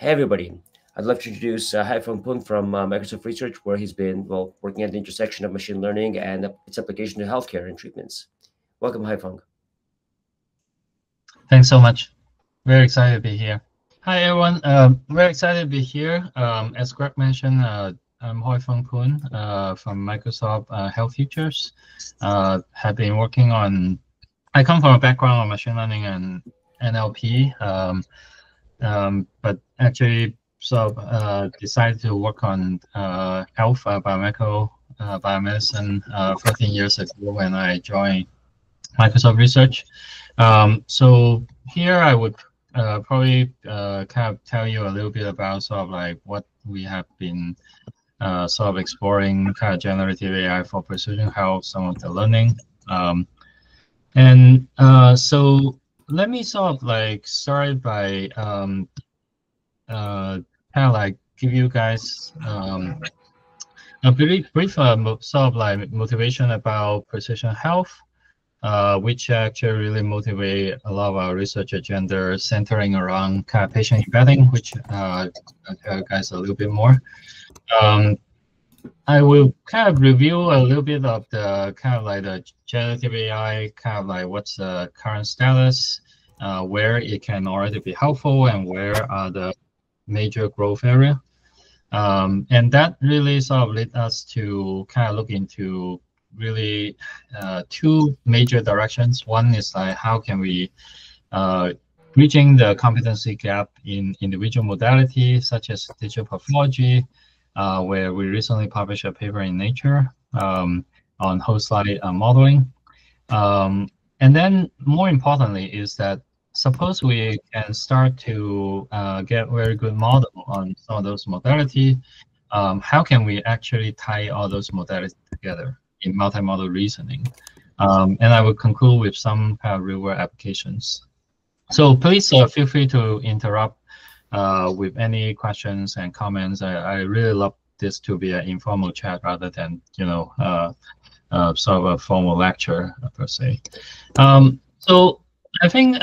Hey everybody, I'd love to introduce Hoifung Poon from Microsoft Research, where he's been working at the intersection of machine learning and its application to healthcare and treatments. Welcome, Hoifung. Thanks so much. Very excited to be here. Hi everyone. Very excited to be here. As Greg mentioned, I'm Hoifung Poon from Microsoft Health Futures. Have been working on. I come from a background of machine learning and NLP. But actually decided to work on health, biomedical, biomedicine 14 years ago when I joined Microsoft Research. So here I would probably kind of tell you a little bit about sort of like what we have been sort of exploring kind of generative AI for precision health, some of the learning. So let me sort of like start by kind of like give you guys a brief sort of like motivation about precision health, which actually really motivate a lot of our research agenda centering around kind of patient embedding, which I'll tell you guys a little bit more. I will kind of review a little bit of the kind of like the generative AI, kind of like what's the current status, where it can already be helpful, and where are the major growth area. And that really sort of led us to kind of look into really two major directions. One is like how can we bridging the competency gap in individual modalities such as digital pathology, where we recently published a paper in Nature on whole slide modeling. And then more importantly is that suppose we can start to get very good model on some of those modalities, how can we actually tie all those modalities together in multimodal reasoning? And I will conclude with some kind of real-world applications. So please feel free to interrupt with any questions and comments. I really love this to be an informal chat rather than, you know, sort of a formal lecture per se. So I think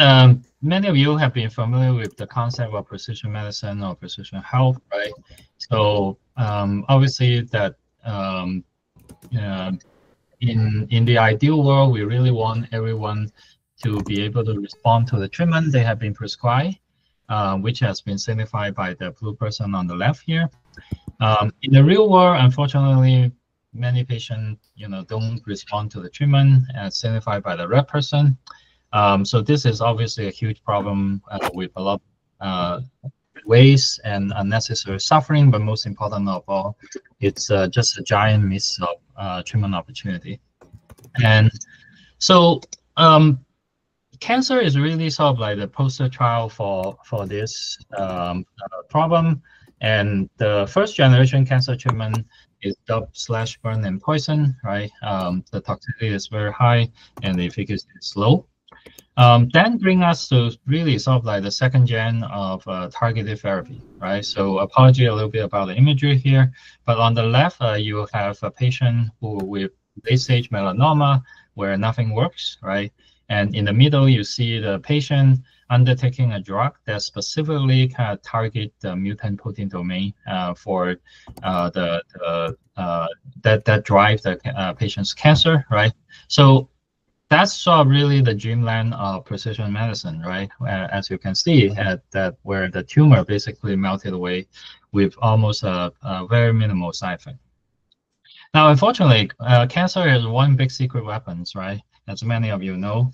many of you have been familiar with the concept of precision medicine or precision health, right? So obviously that in the ideal world, we really want everyone to be able to respond to the treatment they have been prescribed, which has been signified by the blue person on the left here. In the real world, unfortunately, many patients, don't respond to the treatment as signified by the red person. So this is obviously a huge problem with a lot of waste and unnecessary suffering, but most important of all, it's just a giant miss of treatment opportunity. And so cancer is really sort of like the poster child for this problem. And the first generation cancer treatment is dub/burn and poison, right? The toxicity is very high and the efficacy is low. Then bring us to really sort of like the second gen of targeted therapy, right? So apology a little bit about the imagery here, but on the left, you have a patient who with late stage melanoma where nothing works, right? And in the middle, you see the patient undertaking a drug that specifically kind of target the mutant protein domain for that drive the patient's cancer, right? So that's sort of really the dreamland of precision medicine, right? As you can see, that where the tumor basically melted away with almost a very minimal side effect. Now, unfortunately, cancer is one big secret weapons, right? As many of you know,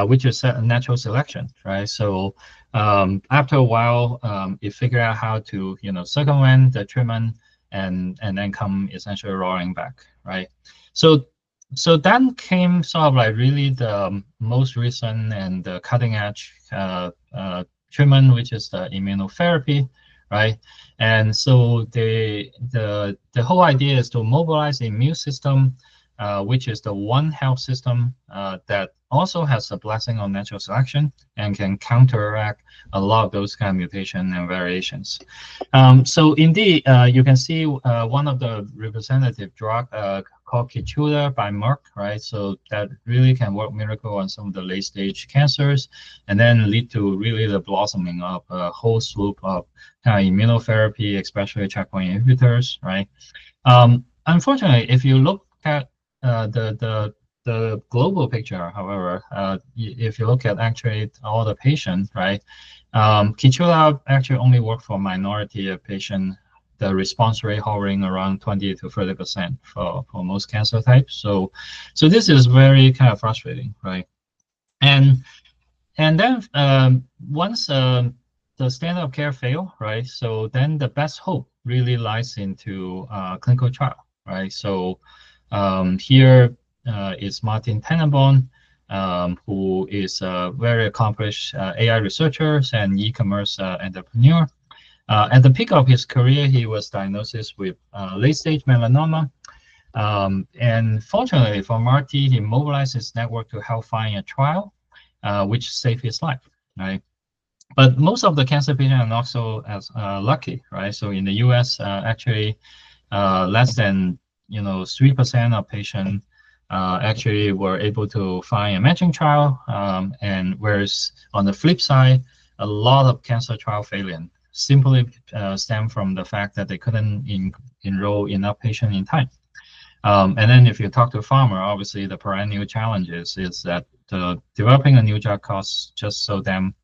which is natural selection, right? So after a while, it figured out how to, circumvent the treatment and then come essentially roaring back, right? So then came sort of like really the most recent and the cutting edge treatment, which is the immunotherapy, right? And so the whole idea is to mobilize the immune system which is the one health system that also has a blessing on natural selection and can counteract a lot of those kind of mutation and variations. So indeed, you can see one of the representative drug called Keytruda by Merck, right? So that really can work miracle on some of the late stage cancers, and then lead to really the blossoming of a whole slew of kind of immunotherapy, especially checkpoint inhibitors, right? Unfortunately, if you look at the global picture, however, if you look at actually all the patients, right, Keytruda actually only work for a minority of patients. The response rate hovering around 20 to 30% for most cancer types. So this is very kind of frustrating, right? And then once the standard of care fail, right? So then the best hope really lies into clinical trial, right? So here is Martin Tannenbaum, who is a very accomplished AI researcher and e-commerce entrepreneur. At the peak of his career, he was diagnosed with late-stage melanoma. And fortunately for Marty, he mobilized his network to help find a trial, which saved his life, right? But most of the cancer patients are not so as lucky, right? So in the US, actually, less than 3% of patients actually were able to find a matching trial, and whereas on the flip side, a lot of cancer trial failure simply stem from the fact that they couldn't enroll enough patients in time. And then if you talk to a farmer, obviously the perennial challenges is that developing a new drug costs just so damn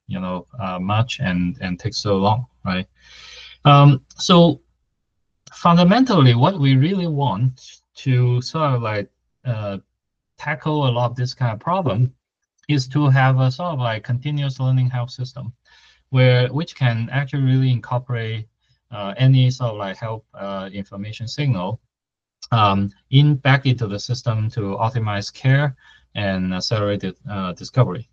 much and takes so long, right? So fundamentally, what we really want to sort of like tackle a lot of this kind of problem is to have a sort of like continuous learning health system, which can actually really incorporate any sort of like health information signal back into the system to optimize care and accelerate discovery.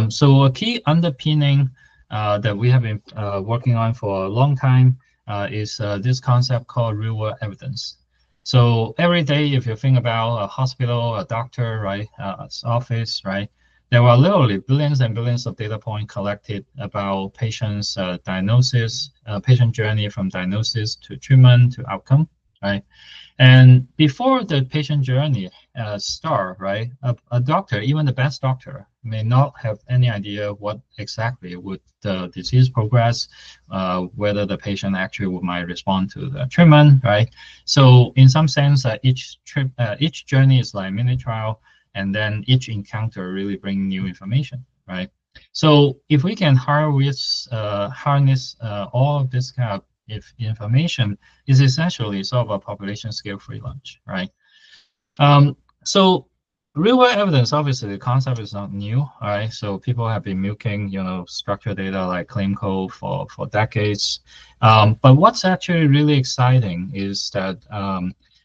So a key underpinning that we have been working on for a long time is this concept called real-world evidence. So every day, if you think about a hospital, a doctor, right, office, right, there are literally billions and billions of data points collected about patients' diagnosis, patient journey from diagnosis to treatment to outcome, right? And before the patient journey start, right, a doctor, even the best doctor, may not have any idea what exactly would the disease progress, whether the patient actually might respond to the treatment, right? So in some sense, each journey is like a mini trial, and then each encounter really bring new information, right? So if we can harness all of this kind of information, is essentially sort of a population scale free lunch, right? So real-world evidence, obviously, the concept is not new, all right? So people have been milking, structured data like claim code for decades. But what's actually really exciting is that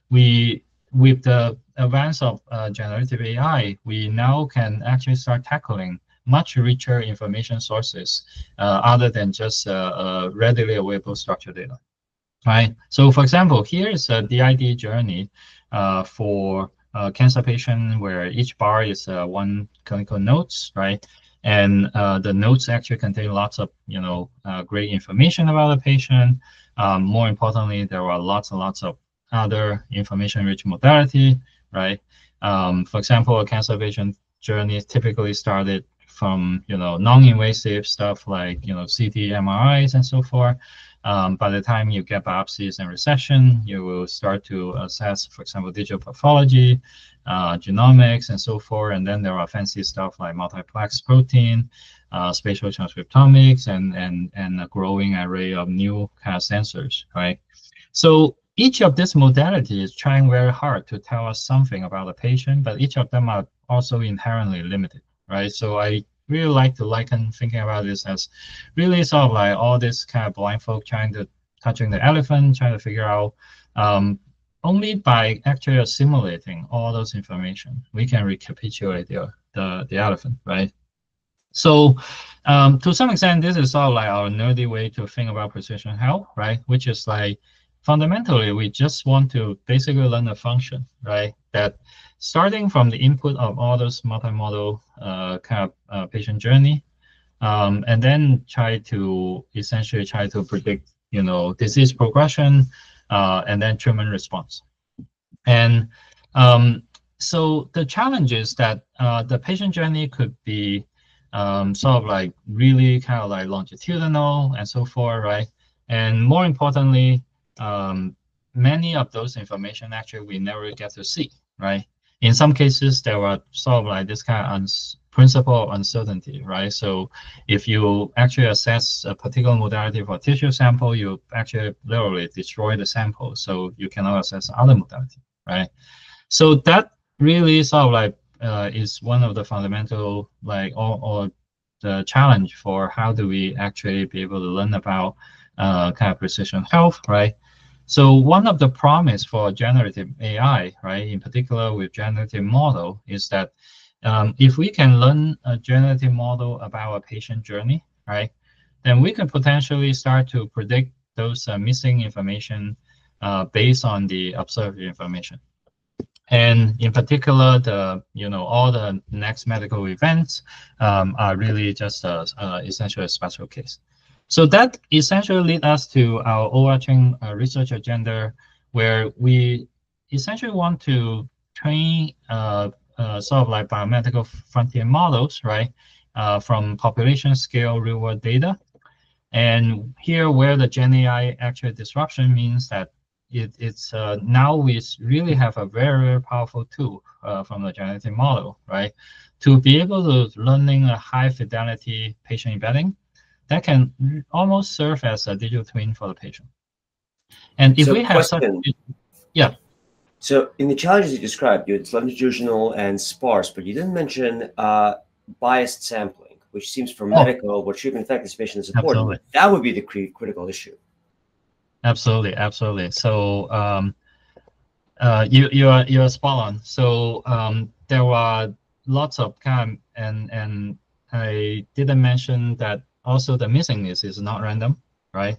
with the advance of generative AI, we now can actually start tackling much richer information sources other than just readily available structured data, right? So for example, here is a DID journey for a cancer patient where each bar is one clinical notes, right? And the notes actually contain lots of, great information about the patient. More importantly, there are lots and lots of other information-rich modality, right? For example, a cancer patient journey typically started from non-invasive stuff like CT, MRIs, and so forth. By the time you get biopsies and resection, you will start to assess, for example, digital pathology, genomics, and so forth. And then there are fancy stuff like multiplex protein, spatial transcriptomics, and a growing array of new kind of sensors, right? So each of these modalities is trying very hard to tell us something about the patient, but each of them are also inherently limited, right? So I really like to liken thinking about this as really sort of like all this kind of blind folk touching the elephant, trying to figure out only by actually assimilating all those information, we can recapitulate the elephant, right? So to some extent, this is sort of like our nerdy way to think about precision health, right? Which is like fundamentally, we just want to basically learn a function, right? That starting from the input of all those multimodal patient journey, and then essentially try to predict, disease progression, and then treatment response. And so the challenge is that the patient journey could be sort of like really kind of like longitudinal and so forth, right? And more importantly, many of those information actually we never get to see, right? In some cases, there are sort of like this kind of principle of uncertainty, right? So if you actually assess a particular modality for tissue sample, you actually literally destroy the sample, so you cannot assess other modality, right? So that really sort of like is one of the fundamental or the challenge for how do we actually be able to learn about kind of precision health, right? So one of the promise for generative AI, right, in particular with generative model, is that if we can learn a generative model about a patient journey, right, then we can potentially start to predict those missing information based on the observed information. And in particular, all the next medical events are really just essentially a special case. So that essentially leads us to our overarching research agenda, where we essentially want to train sort of like biomedical frontier models, right, from population scale real world data. And here, where the Gen AI actual disruption means that it's now we really have a very, very powerful tool from the generative model, right, to be able to learning a high fidelity patient embedding that can almost serve as a digital twin for the patient. And if we have such, yeah. So in the challenges you described, it's longitudinal and sparse, but you didn't mention biased sampling, which seems for medical, where treatment effectiveness patient is important. Absolutely. That would be the critical issue. Absolutely, absolutely. So you're spot on. So there were lots of and I didn't mention that also the missingness is not random, right?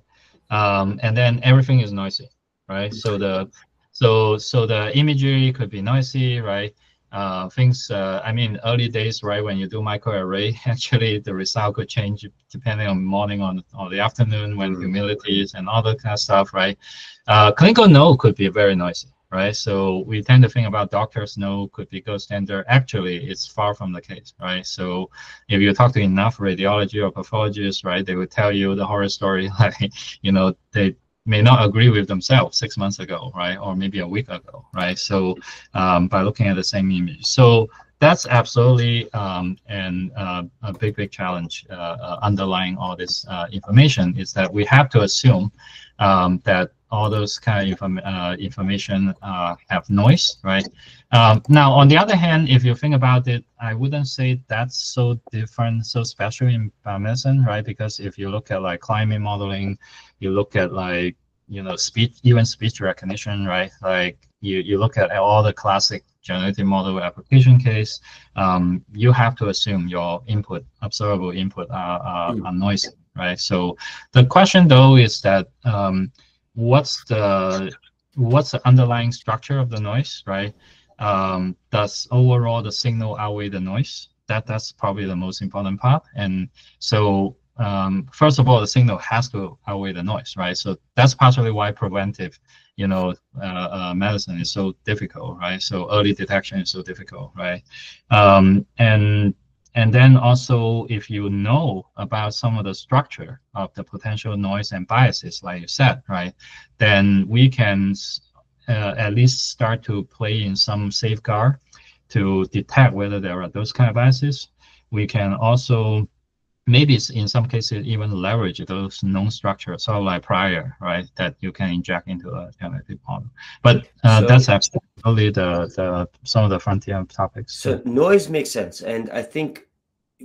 And then everything is noisy, right? So the imagery could be noisy, right? I mean, early days, right, when you do microarray, actually the result could change depending on morning or the afternoon when humidity is and all that kind of stuff, right? Clinical node could be very noisy, right? So we tend to think about doctors node could be gold standard. Actually, it's far from the case, right? So if you talk to enough radiology or pathologists, right, they would tell you the horror story, like, they may not agree with themselves 6 months ago, right, or maybe a week ago, right? So by looking at the same image, so that's absolutely a big challenge underlying all this information is that we have to assume that all those kind of information have noise, right? Now, on the other hand, if you think about it, I wouldn't say that's so different, so special in biomedicine, right? Because if you look at like climate modeling, you look at like, speech recognition, right? Like you look at all the classic generative model application case, you have to assume your observable input are noisy, right? So the question though is that what's the underlying structure of the noise, right? Does overall the signal outweigh the noise? That's probably the most important part. And so first of all, the signal has to outweigh the noise, right? So that's partially why preventive, medicine is so difficult, right? So early detection is so difficult, right? And then also, if you know about some of the structure of the potential noise and biases, like you said, right, then we can at least start to play in some safeguard to detect whether there are those kind of biases. We can also maybe in some cases even leverage those known structures, sort of like prior, right, that you can inject into a generative model. But that's absolutely the some of the frontier topics. So noise makes sense, and I think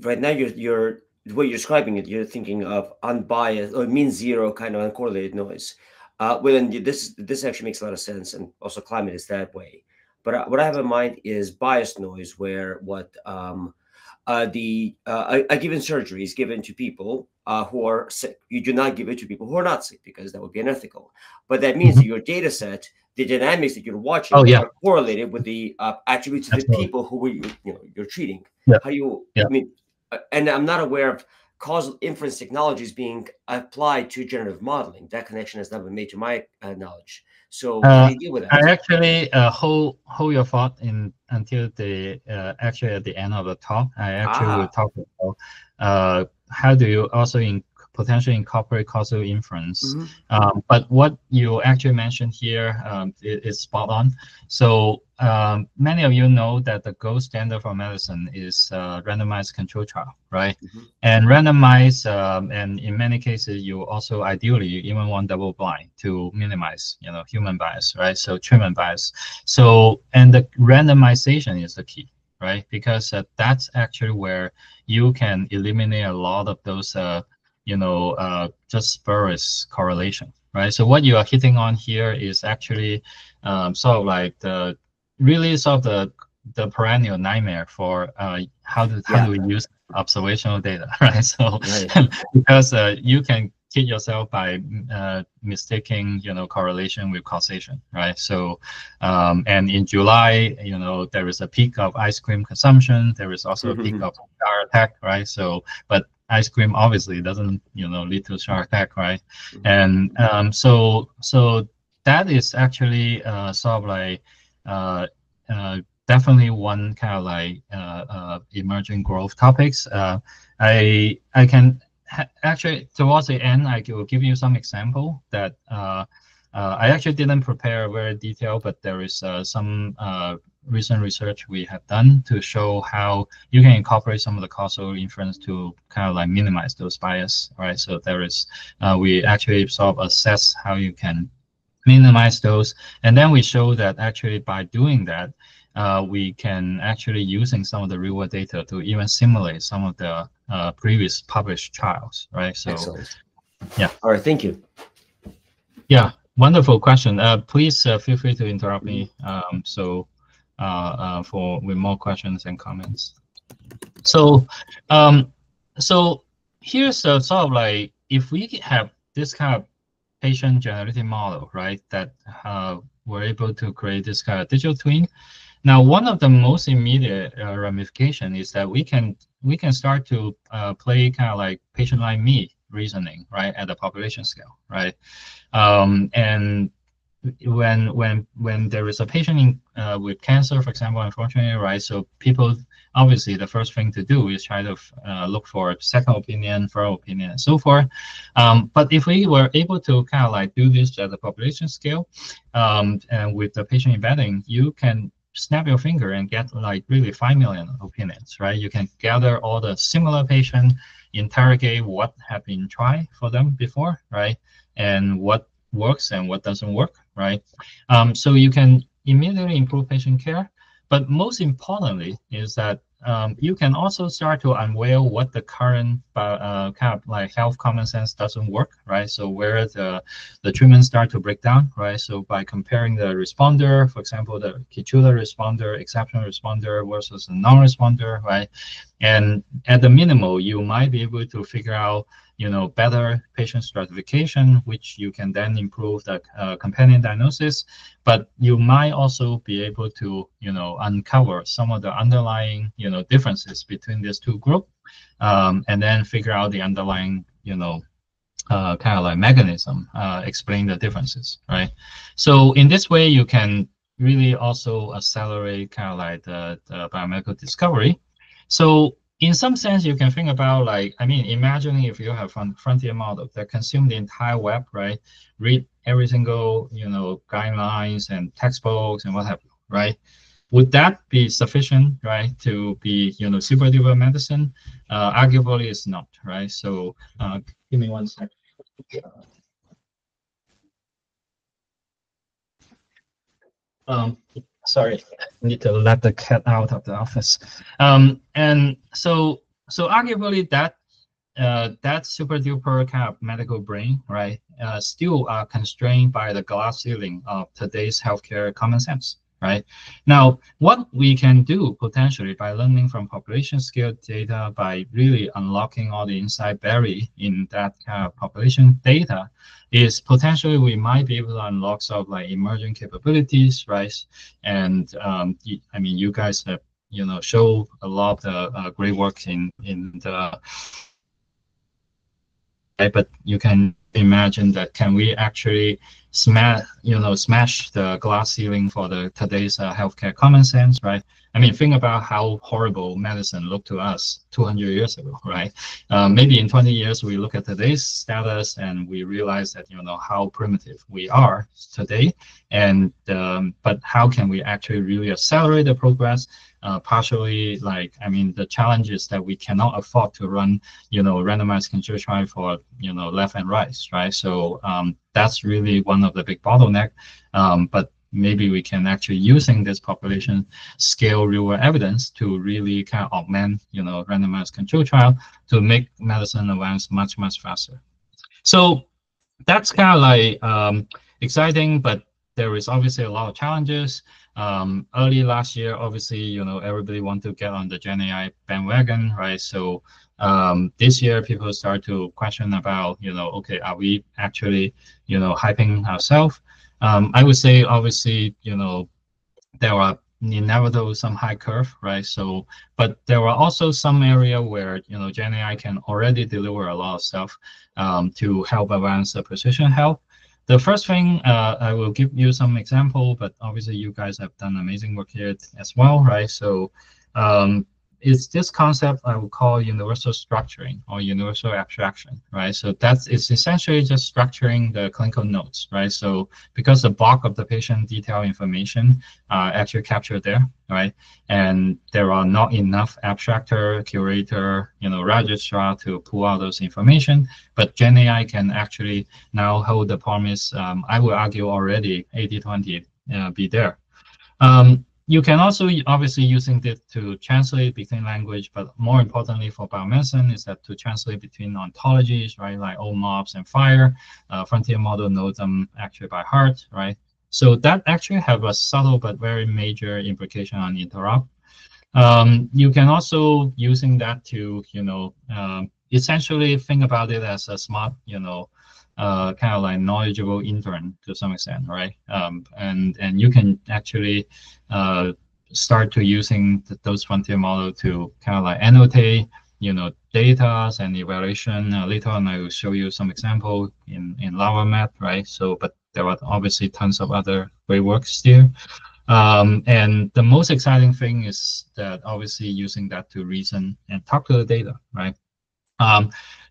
right now you're the way you're describing it, you're thinking of unbiased or mean zero kind of uncorrelated noise. Well, then this actually makes a lot of sense, and also climate is that way. But what I have in mind is biased noise, where what a given surgery is given to people, who are sick. You do not give it to people who are not sick because that would be unethical. But that means that your data set, the dynamics that you're watching, Oh yeah, are correlated with the attributes of the absolutely. people who you're treating. Yeah, How you, yeah. I mean, and I'm not aware of causal inference technologies being applied to generative modeling. That connection has not been made to my knowledge. So how do you deal with that? I actually hold your thought in until the actually at the end of the talk. I actually will Ah, talk about how do you also potentially incorporate causal inference. mhm. But what you actually mentioned here is spot on. So many of you know that the gold standard for medicine is randomized control trial, right? Mhm. And randomized, and in many cases, you also ideally you even want double blind to minimize, human bias, right? So treatment bias. So, and the randomization is the key, right? Because that's actually where you can eliminate a lot of those, just spurious correlation, right? So what you are hitting on here is actually sort of like really sort of the perennial nightmare for how do Yeah, we use observational data, right? So right. because you can kid yourself by mistaking, correlation with causation, right? So, and in July, there is a peak of ice cream consumption. There is also a peak of shark attack, right? So, but ice cream obviously doesn't, lead to shark attack, right? And so that is actually sort of like definitely one kind of like emerging growth topics. I can actually towards the end I will give you some example that I actually didn't prepare very detailed, but there is some recent research we have done to show how you can incorporate some of the causal inference to kind of like minimize those bias, right? So there is we actually sort of assess how you can minimize those, and then we show that actually by doing that we can actually using some of the real world data to even simulate some of the previous published trials, right? So Excellent. yeah, All right, thank you. yeah, wonderful question. Please feel free to interrupt Mhm. me. For with more questions and comments. So um, so here's a sort of like if we have this kind of patient generative model, right, that we're able to create this kind of digital twin. Now, one of the most immediate ramification is that we can start to play kind of like patient like me reasoning, right, at the population scale, right? And when there is a patient with cancer, for example, unfortunately, right? So people obviously the first thing to do is try to look for second opinion, third opinion, and so forth. But if we were able to kind of like do this at the population scale, and with the patient embedding, you can snap your finger and get like really 5 million opinions, right? You can gather all the similar patient, interrogate what have been tried for them before, right? And what works and what doesn't work, right? So you can immediately improve patient care. But most importantly is that you can also start to unveil what the current kind of like health common sense doesn't work, right? So where the treatments start to break down, right? So by comparing the responder, for example, the Keytruda responder, exceptional responder versus a non-responder, right? And at the minimal, you might be able to figure out better patient stratification, which you can then improve the companion diagnosis. But you might also be able to, uncover some of the underlying, differences between these two groups, and then figure out the underlying, kind of like mechanism, explain the differences, right? So in this way, you can really also accelerate kind of like the biomedical discovery. So in some sense, you can think about like, I mean, imagining if you have frontier model that consume the entire web, right? Read every single, guidelines and textbooks and what have you, right? Would that be sufficient, right, to be, super duper medicine? Arguably, it's not, right? So give me one second. Um, sorry, I need to let the cat out of the office. And so arguably that super duper kind of medical brain, right, still are constrained by the glass ceiling of today's healthcare common sense, right? Now, what we can do potentially by learning from population scale data, by really unlocking all the insight buried in that kind of population data, is potentially we might be able to unlock sort of like emerging capabilities, right? And I mean, you guys have show a lot of the great work in the right? But you can imagine that can we actually smash the glass ceiling for the today's healthcare common sense, right? I mean, think about how horrible medicine looked to us 200 years ago, right? Maybe in 20 years we look at today's status and we realize that how primitive we are today, and but how can we actually really accelerate the progress? Partially, like, I mean, the challenge is that we cannot afford to run randomized control trial for left and right? So that's really one of the big bottleneck. But maybe we can actually using this population scale real world evidence to really kind of augment randomized control trial to make medicine advance much faster. So that's kind of like exciting, but there is obviously a lot of challenges. Early last year, obviously, everybody want to get on the Gen AI bandwagon, right? So this year, people start to question about, okay, are we actually, hyping ourselves? I would say, obviously, there are inevitable some high curve, right? So, but there are also some area where Gen AI can already deliver a lot of stuff to help advance the precision health. The first thing, I will give you some example, but obviously you guys have done amazing work here as well, right? So it's this concept I would call universal structuring or universal abstraction, right? So it's essentially just structuring the clinical notes, right? So because the bulk of the patient detail information actually captured there, right? And there are not enough abstractor, curator, registrar to pull out those information, but Gen AI can actually now hold the promise, I would argue already 80-20 be there. You can also obviously using it to translate between language, but more importantly for biomedicine is that to translate between ontologies, right? Like OMOPs and FHIR, frontier model knows them actually by heart, right? So that actually have a subtle but very major implication on interop. You can also using that to, essentially think about it as a smart, kind of like knowledgeable intern to some extent, right? And you can actually start to using those frontier model to kind of like annotate, data and evaluation. Later on, I will show you some example in LavaMat, right? So, but there are obviously tons of other great works still. And the most exciting thing is that obviously using that to reason and talk to the data, right?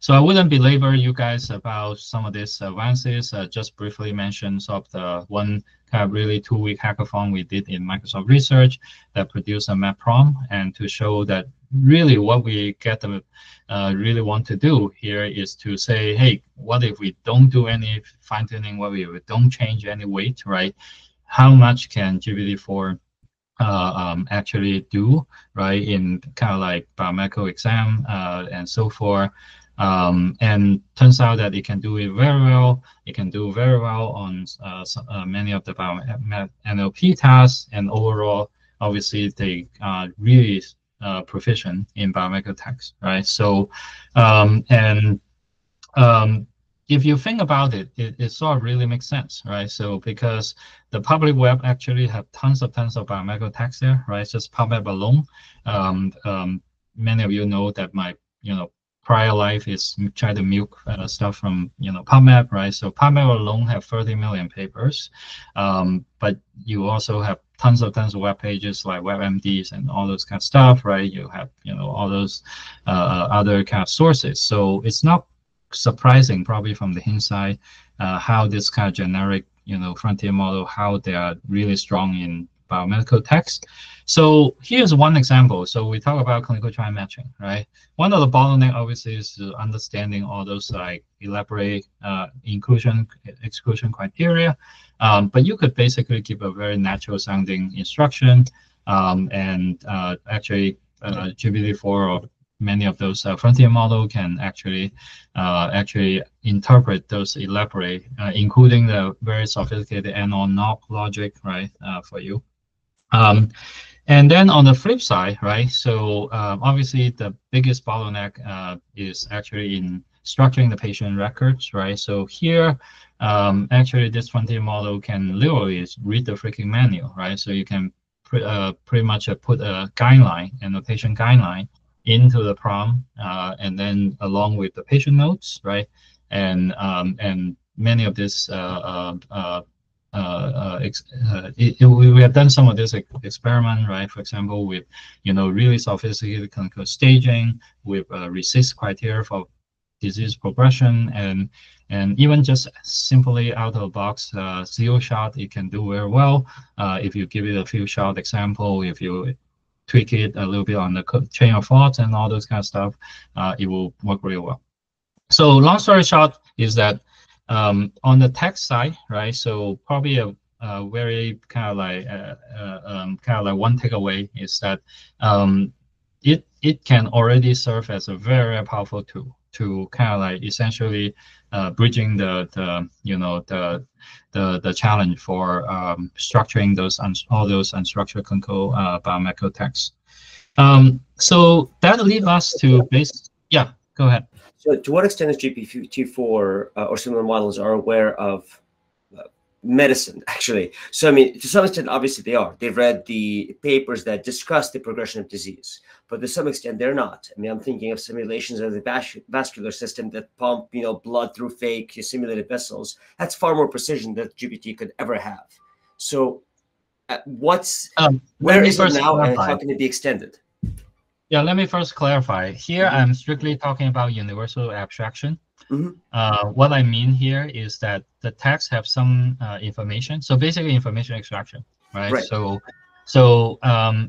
So I wouldn't belabor you guys about some of these advances. Just briefly mention sort of the one kind of really 2-week hackathon we did in Microsoft Research that produced a map prompt, and to show that really what we get them really want to do here is to say, hey, what if we don't do any fine tuning? What if we don't change any weight, right? How much can GPT-4 actually do, right, in kind of like biomedical exam and so forth. And turns out that it can do it very well. It can do very well on many of the NLP tasks, and overall, obviously, they are really proficient in biomedical text, right? So, if you think about it, it sort of really makes sense, right? So because the public web actually have tons of biomedical text there, right? Just PubMed alone. Many of you know that my prior life is try to milk stuff from PubMed, right? So PubMed alone have 30 million papers, but you also have tons of web pages like WebMDs and all those kind of stuff, right? You have all those other kind of sources. So it's not surprising, probably from the inside, how this kind of generic, frontier model, how they are really strong in biomedical text. So here's one example. So we talk about clinical trial matching, right? One of the bottleneck obviously is understanding all those like elaborate inclusion, exclusion criteria. But you could basically give a very natural sounding instruction, and actually GPT-4 or many of those frontier model can actually interpret those elaborate, including the very sophisticated and or not logic, right, for you. Um, and then on the flip side, right? So obviously the biggest bottleneck is actually in structuring the patient records, right? So here, actually this frontier model can literally read the freaking manual, right? So you can pretty much put a guideline and a patient guideline into the prompt, and then along with the patient notes, right? And many of this we have done some of this experiment, right? For example, with really sophisticated clinical staging, with RECIST criteria for disease progression, and even just simply out of the box zero shot, it can do very well. If you give it a few shot example, if you tweak it a little bit on the chain of thoughts and all those kind of stuff, it will work really well. So long story short is that on the text side, right? So probably a very kind of like one takeaway is that it can already serve as a very powerful tool to kind of like essentially bridging the challenge for structuring all those unstructured clinical biomedical texts. So that leads us to yeah, go ahead. So to what extent is GPT-4 or similar models are aware of medicine, actually? So, I mean, to some extent, obviously they are. They've read the papers that discuss the progression of disease, but to some extent they're not. I mean, I'm thinking of simulations of the vascular system that pump, blood through fake simulated vessels. That's far more precision than GPT could ever have. So where is it now, and how can it be extended? Yeah, let me first clarify. Here, I'm strictly talking about universal abstraction. What I mean here is that the text have some information. So basically, information extraction, right? So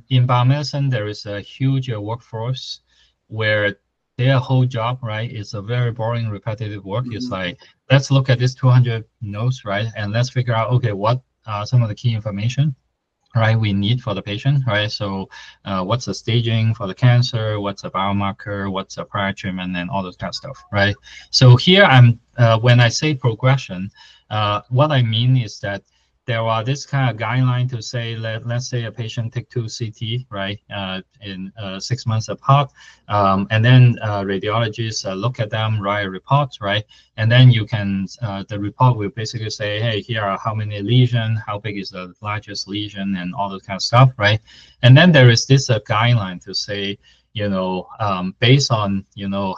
in biomedicine, there is a huge workforce where their whole job, right, is a very boring, repetitive work. It's like, let's look at this 200 nodes, right, and let's figure out, okay, what are some of the key information, right, we need for the patient, right? So what's the staging for the cancer, what's a biomarker, what's a prior treatment, and all those kind of stuff, right? So here when I say progression, what I mean is that there are this kind of guideline to say, let's say a patient take 2 CT, right, in 6 months apart, and then radiologists look at them, write a report, right, and then you can, the report will basically say, hey, here are how many lesions, how big is the largest lesion, and all that kind of stuff, right, and then there is this guideline to say, based on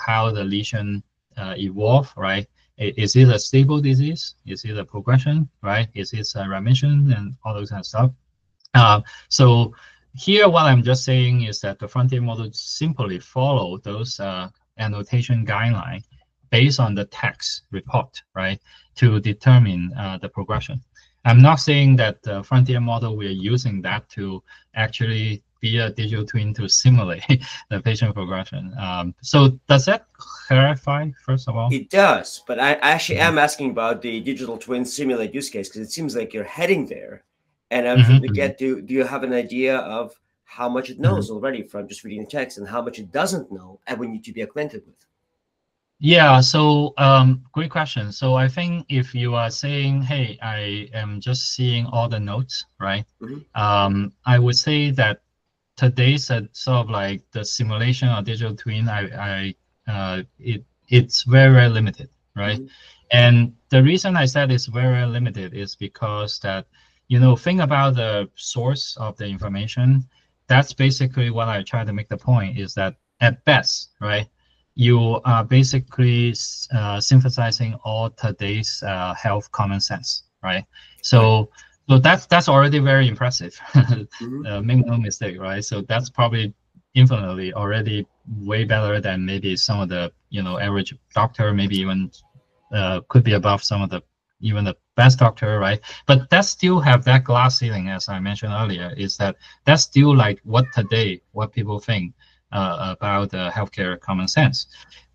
how the lesion evolve, right. Is it a stable disease? Is it a progression, right? Is it a remission and all those kind of stuff? So here, what I'm just saying is that the frontier model simply follow those annotation guidelines based on the text report, right, to determine the progression. I'm not saying that the frontier model, we're using that to actually be a digital twin to simulate the patient progression. So does that clarify, first of all? It does, but I actually am asking about the digital twin simulate use case, because it seems like you're heading there. And I'm trying to get to, do you have an idea of how much it knows already from just reading the text, and how much it doesn't know and we need to be acquainted with? Yeah, so great question. So I think if you are saying, hey, I am just seeing all the notes, right? I would say that today's sort of like the simulation or digital twin, it's very, very limited, right? And the reason I said it's very, very limited is because that, think about the source of the information. That's basically what I try to make the point, is that at best, right, you are basically synthesizing all today's health common sense, right? So that's already very impressive. Make no mistake, right? So that's probably infinitely already way better than maybe some of the average doctor, maybe even could be above some of even the best doctor, right? But that still have that glass ceiling, as I mentioned earlier, is that that's still like what people think about healthcare common sense.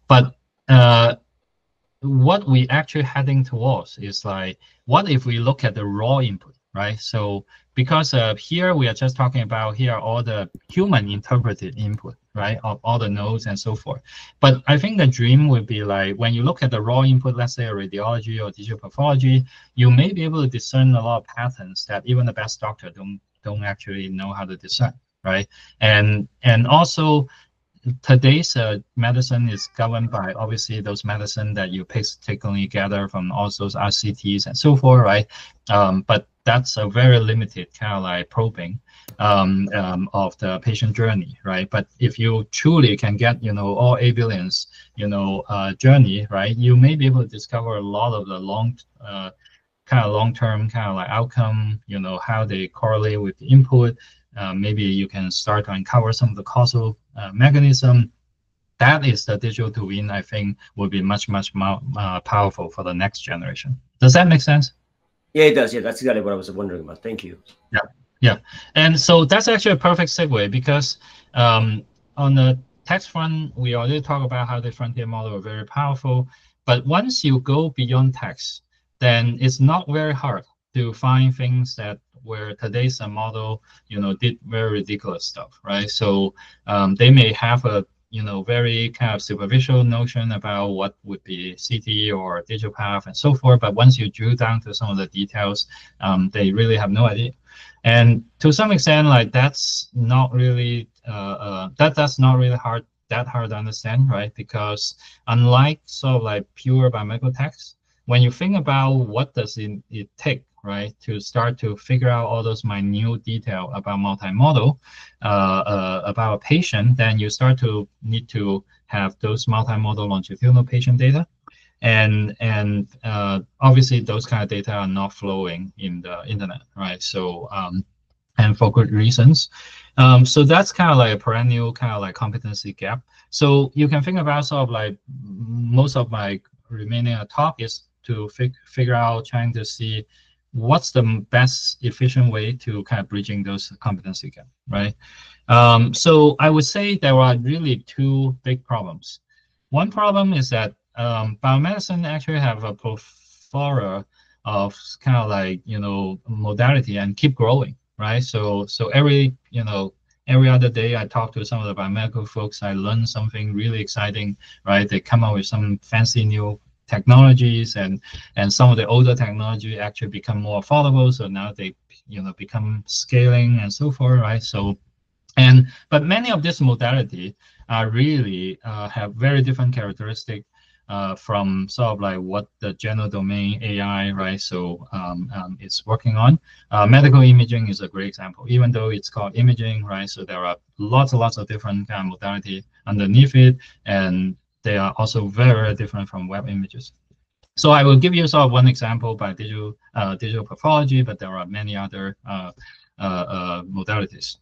But what we actually heading towards is like, what if we look at the raw input, right? So because here we are just talking about here all the human interpreted input, right, of all the nodes and so forth. But I think the dream would be like, when you look at the raw input, let's say a radiology or digital pathology, you may be able to discern a lot of patterns that even the best doctor don't don't actually know how to decide, right? And also today's medicine is governed by obviously those medicine that you painstakingly gather from all those RCTs and so forth, right? But that's a very limited kind of like probing of the patient journey, right? But if you truly can get, all 8 billions, journey, right, you may be able to discover a lot of the long-term kind of like outcome, how they correlate with the input. Maybe you can start to uncover some of the causal mechanism. That is the digital twin, I think, will be much more powerful for the next generation. Does that make sense? Yeah, it does. Yeah, that's exactly what I was wondering about. Thank you. Yeah. And so that's actually a perfect segue, because on the text front, we already talked about how the frontier model are very powerful. But once you go beyond text, then it's not very hard to find things that where today's model, did very ridiculous stuff, right? So they may have a very kind of superficial notion about what would be CT or digital path and so forth. But once you drill down to some of the details, they really have no idea. And to some extent, like that's not really that's not really that hard to understand, right? Because unlike sort of like pure biomedical text, when you think about what does it take, right, to start to figure out all those minute detail about multimodal, about a patient, then you start to need to have those multimodal longitudinal patient data. And obviously those kind of data are not flowing in the internet, right? So and for good reasons. So that's kind of like a perennial kind of like competency gap. So you can think about sort of like most of my remaining talk is to figure out, trying to see what's the best efficient way to kind of bridging those competency gap, right? So I would say there are really two big problems. One problem is that biomedicine actually have a plethora of kind of like modality and keep growing, right? So every every other day I talk to some of the biomedical folks, I learn something really exciting, right? They come up with some fancy new technologies, and some of the older technology actually become more affordable, so now they become scaling and so forth, right? So but many of this modality are really have very different characteristic from sort of like what the general domain AI, right? So it's working on. Medical imaging is a great example, even though it's called imaging, right? So there are lots of different kind of modality underneath it, and they are also very different from web images. So I will give you sort of one example by digital pathology, but there are many other modalities.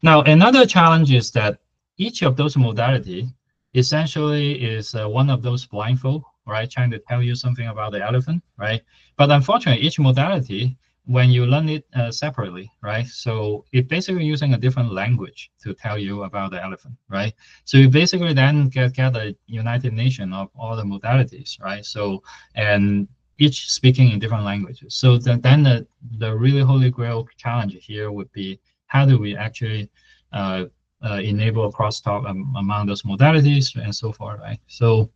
Now, another challenge is that each of those modality essentially is one of those blindfold, right? Trying to tell you something about the elephant, right? But unfortunately, each modality, when you learn it separately, right? So it basically using a different language to tell you about the elephant, right? So you basically then get a United Nation of all the modalities, right? So, and each speaking in different languages. So then the really holy grail challenge here would be, how do we actually enable crosstalk among those modalities and so forth, right? So,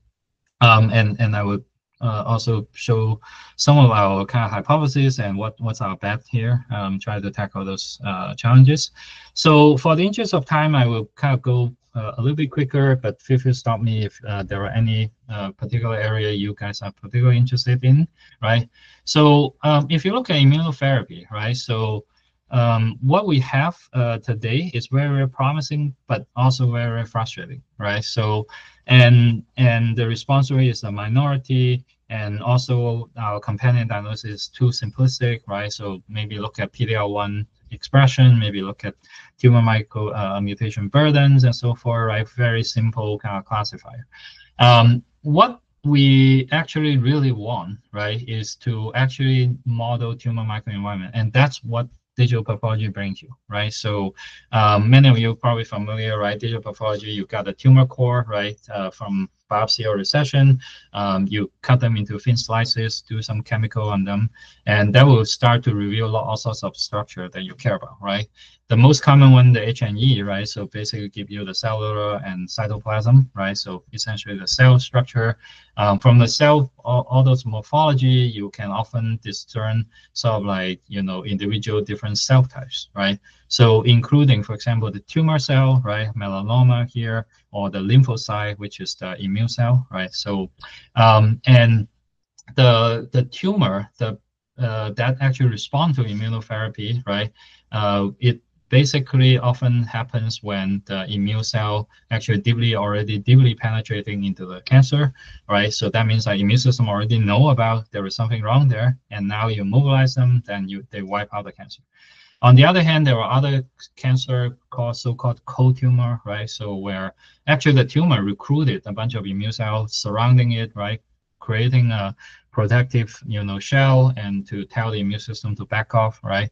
and I would also show some of our kind of hypotheses and what's our bet here, try to tackle those challenges. So for the interest of time, I will kind of go a little bit quicker, but feel free to stop me if there are any particular area you guys are particularly interested in, right? So if you look at immunotherapy, right? So what we have today is very promising, but also very frustrating, right? So, and the response rate is a minority, and also our companion diagnosis is too simplistic, right? So maybe look at PD-L1 expression, maybe look at tumor micro mutation burdens and so forth, right? Very simple kind of classifier. What we actually really want, right, is to actually model tumor microenvironment, and that's what digital pathology brings you, right? So many of you are probably familiar, right? Digital pathology, you've got a tumor core, right, from biopsy or recession. You cut them into thin slices, do some chemical on them, and that will start to reveal all sorts of structure that you care about, right? The most common one, the H&E, right? So basically give you the cellular and cytoplasm, right? So essentially the cell structure. From the cell, all those morphology, you can often discern sort of like, individual different cell types, right? So including, for example, the tumor cell, right? Melanoma here, or the lymphocyte, which is the immune cell, right? So, and the tumor, that actually respond to immunotherapy, right? It basically often happens when the immune cell actually already deeply penetrating into the cancer, right? So that means that immune system already know about there is something wrong there, and now you mobilize them, then they wipe out the cancer. On the other hand, there are other cancer called so-called cold tumor, right? So where actually the tumor recruited a bunch of immune cells surrounding it, right? Creating a protective, shell, and to tell the immune system to back off, right?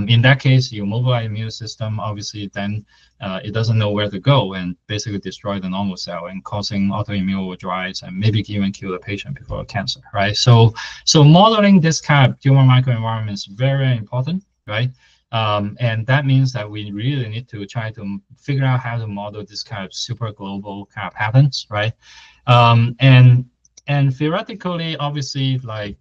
In that case, you mobilize immune system, obviously, then it doesn't know where to go and basically destroy the normal cell and causing autoimmune overdrives and maybe even kill the patient before cancer, right? So modeling this kind of tumor microenvironment is very important, right? And that means that we really need to try to figure out how to model this kind of super global kind of patterns, right? And theoretically, obviously, like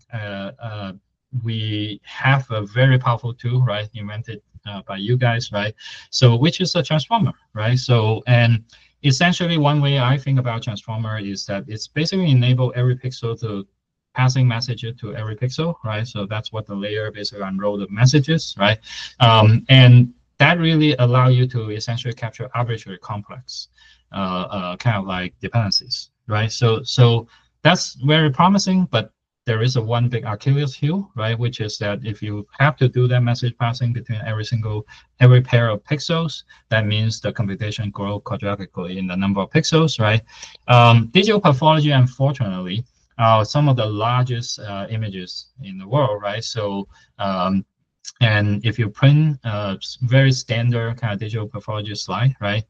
we have a very powerful tool, right, invented by you guys, right? So which is a transformer, right? So and essentially one way I think about transformer is that it's basically enable every pixel to passing messages to every pixel, right? So that's what the layer basically unroll the messages, right? And that really allow you to essentially capture arbitrary complex kind of like dependencies, right? So that's very promising, but there is a one big Achilles heel, right? Which is that if you have to do that message passing between every pair of pixels, that means the computation grow quadratically in the number of pixels, right? Digital pathology, unfortunately, some of the largest images in the world, right? So, and if you print a very standard kind of digital pathology slide, right,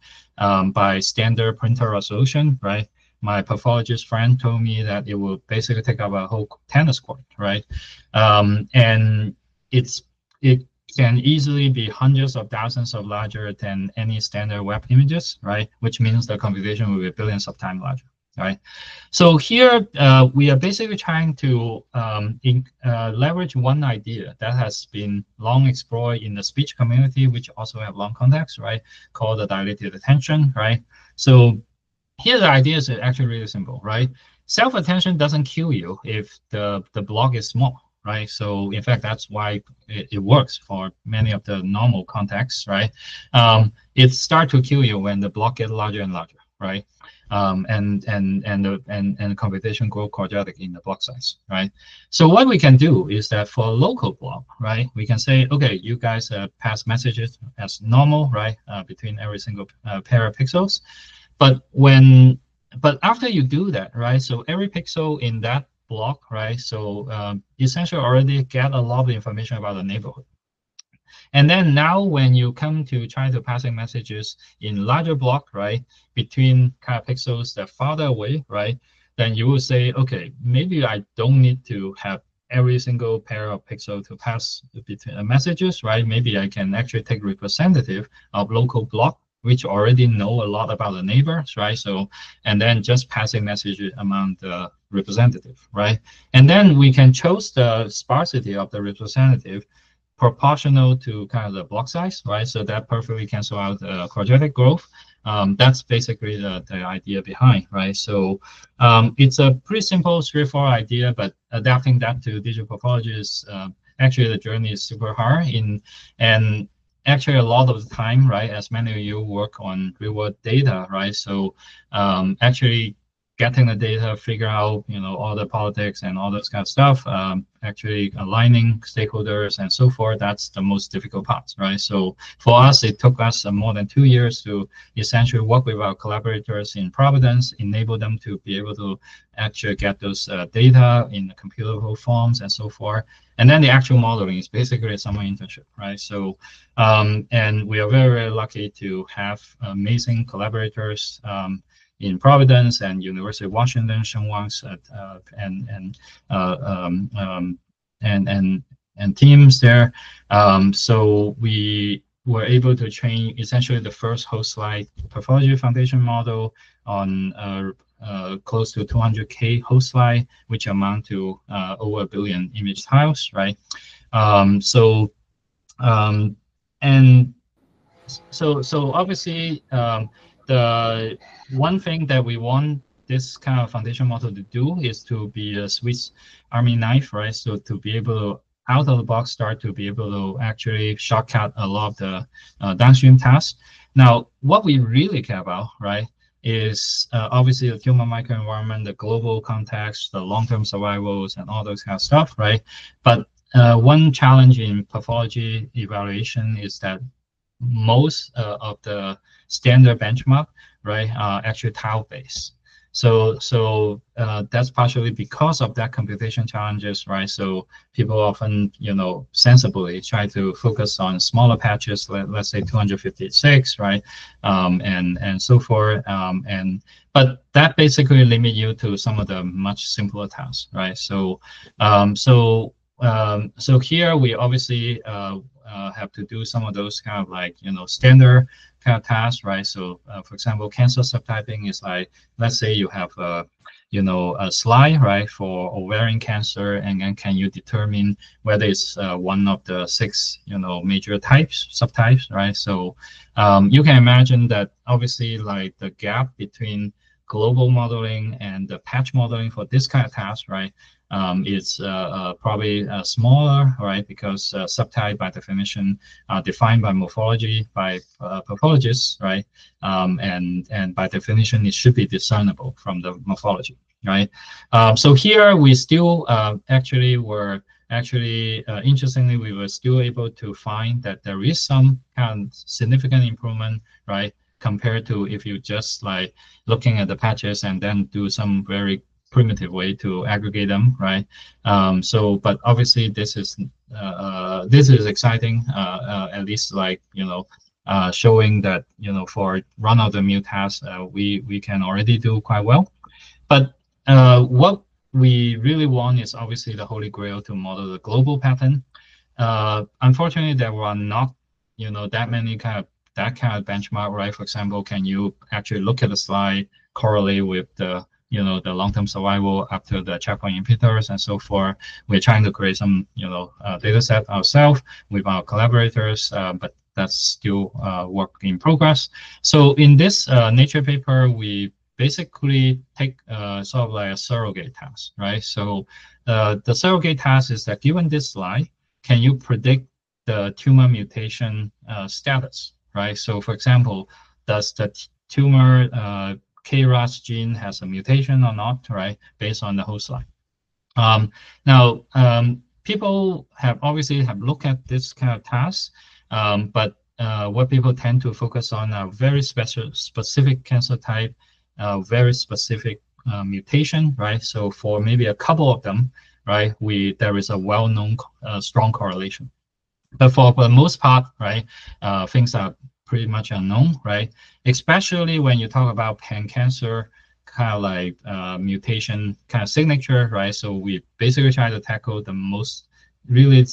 by standard printer resolution, right? My pathologist friend told me that it will basically take up a whole tennis court, right? And it can easily be hundreds of thousands of larger than any standard web images, right? Which means the computation will be billions of times larger, right? So here we are basically trying to leverage one idea that has been long explored in the speech community, which also have long context, right? Called the dilated attention, right? So here the idea is actually really simple, right? Self-attention doesn't kill you if the block is small, right? So in fact, that's why it works for many of the normal contexts, right? It starts to kill you when the block gets larger and larger, right? And the computation grow quadratic in the block size, right? So what we can do is that for a local block, right, we can say, okay, you guys pass messages as normal, right, between every single pair of pixels. But after you do that, right, so every pixel in that block, right, so essentially already get a lot of information about the neighborhood. And then now when you come to try to passing messages in larger block, right, between kind of pixels that farther away, right, then you will say, okay, maybe I don't need to have every single pair of pixel to pass between messages, right? Maybe I can actually take representative of local block, which already know a lot about the neighbors, right? So, and then just passing messages among the representative, right? And then we can choose the sparsity of the representative proportional to kind of the block size, right? So that perfectly cancel out quadratic growth. That's basically the idea behind, right? So it's a pretty simple, straightforward idea, but adapting that to digital pathology is actually the journey is super hard. And actually a lot of the time, right, as many of you work on real world data, right? So actually getting the data, figure out, all the politics and all those kind of stuff, actually aligning stakeholders and so forth, that's the most difficult part, right? So for us, it took us more than 2 years to essentially work with our collaborators in Providence, enable them to be able to actually get those data in computable forms and so forth. And then the actual modeling is basically a summer internship, right? So, and we are very, very lucky to have amazing collaborators. in Providence and University of Washington, Shengwang's and uh, um, um, and teams there. So we were able to train essentially the first host-like pathology foundation model on close to 200K host-like, which amount to over 1 billion image tiles, right? So um, and so obviously the one thing that we want this kind of foundation model to do is to be a Swiss Army knife, right? So to be able to out of the box start to be able to actually shortcut a lot of the downstream tasks. Now, what we really care about, right, is obviously the tumor microenvironment, the global context, the long-term survivals, and all those kind of stuff, right? But one challenge in pathology evaluation is that most of the standard benchmark, right, are actually tile-based. So that's partially because of that computation challenges, right? So people often, sensibly try to focus on smaller patches, let's say 256, right, and so forth, but that basically limit you to some of the much simpler tasks, right? So so here we obviously have to do some of those kind of like, standard kind of tasks, right? So for example, cancer subtyping is like, let's say you have a slide, right, for ovarian cancer, and then can you determine whether it's one of the 6, major subtypes, right? So you can imagine that obviously like the gap between global modeling and the patch modeling for this kind of task, right, is probably smaller, right? Because subtype by definition are defined by morphology by pathologists, right? And by definition, it should be discernible from the morphology, right? So here we still interestingly, we were still able to find that there is some kind of significant improvement, right? Compared to if you just like looking at the patches and then do some very primitive way to aggregate them, right? But obviously this is exciting, at least like showing that for run-of-the-mill tasks we can already do quite well. But what we really want is obviously the holy grail to model the global pattern. Unfortunately, there were not that many kind of benchmark, right? For example, can you actually look at the slide, correlate with the the long-term survival after the checkpoint inhibitors and so forth? We're trying to create some data set ourselves with our collaborators, but that's still work in progress. So in this Nature paper, we basically take sort of like a surrogate task, right? So the surrogate task is that given this slide, can you predict the tumor mutation status, right? So for example, does the tumor KRAS gene has a mutation or not, right, based on the whole slide. Now, people have obviously looked at this kind of task, but what people tend to focus on are very specific cancer type, very specific mutation, right? So for maybe a couple of them, right, there is a well-known strong correlation. But for the most part, right, things are pretty much unknown, right? Especially when you talk about pan-cancer kind of like mutation kind of signature, right? So we basically try to tackle it's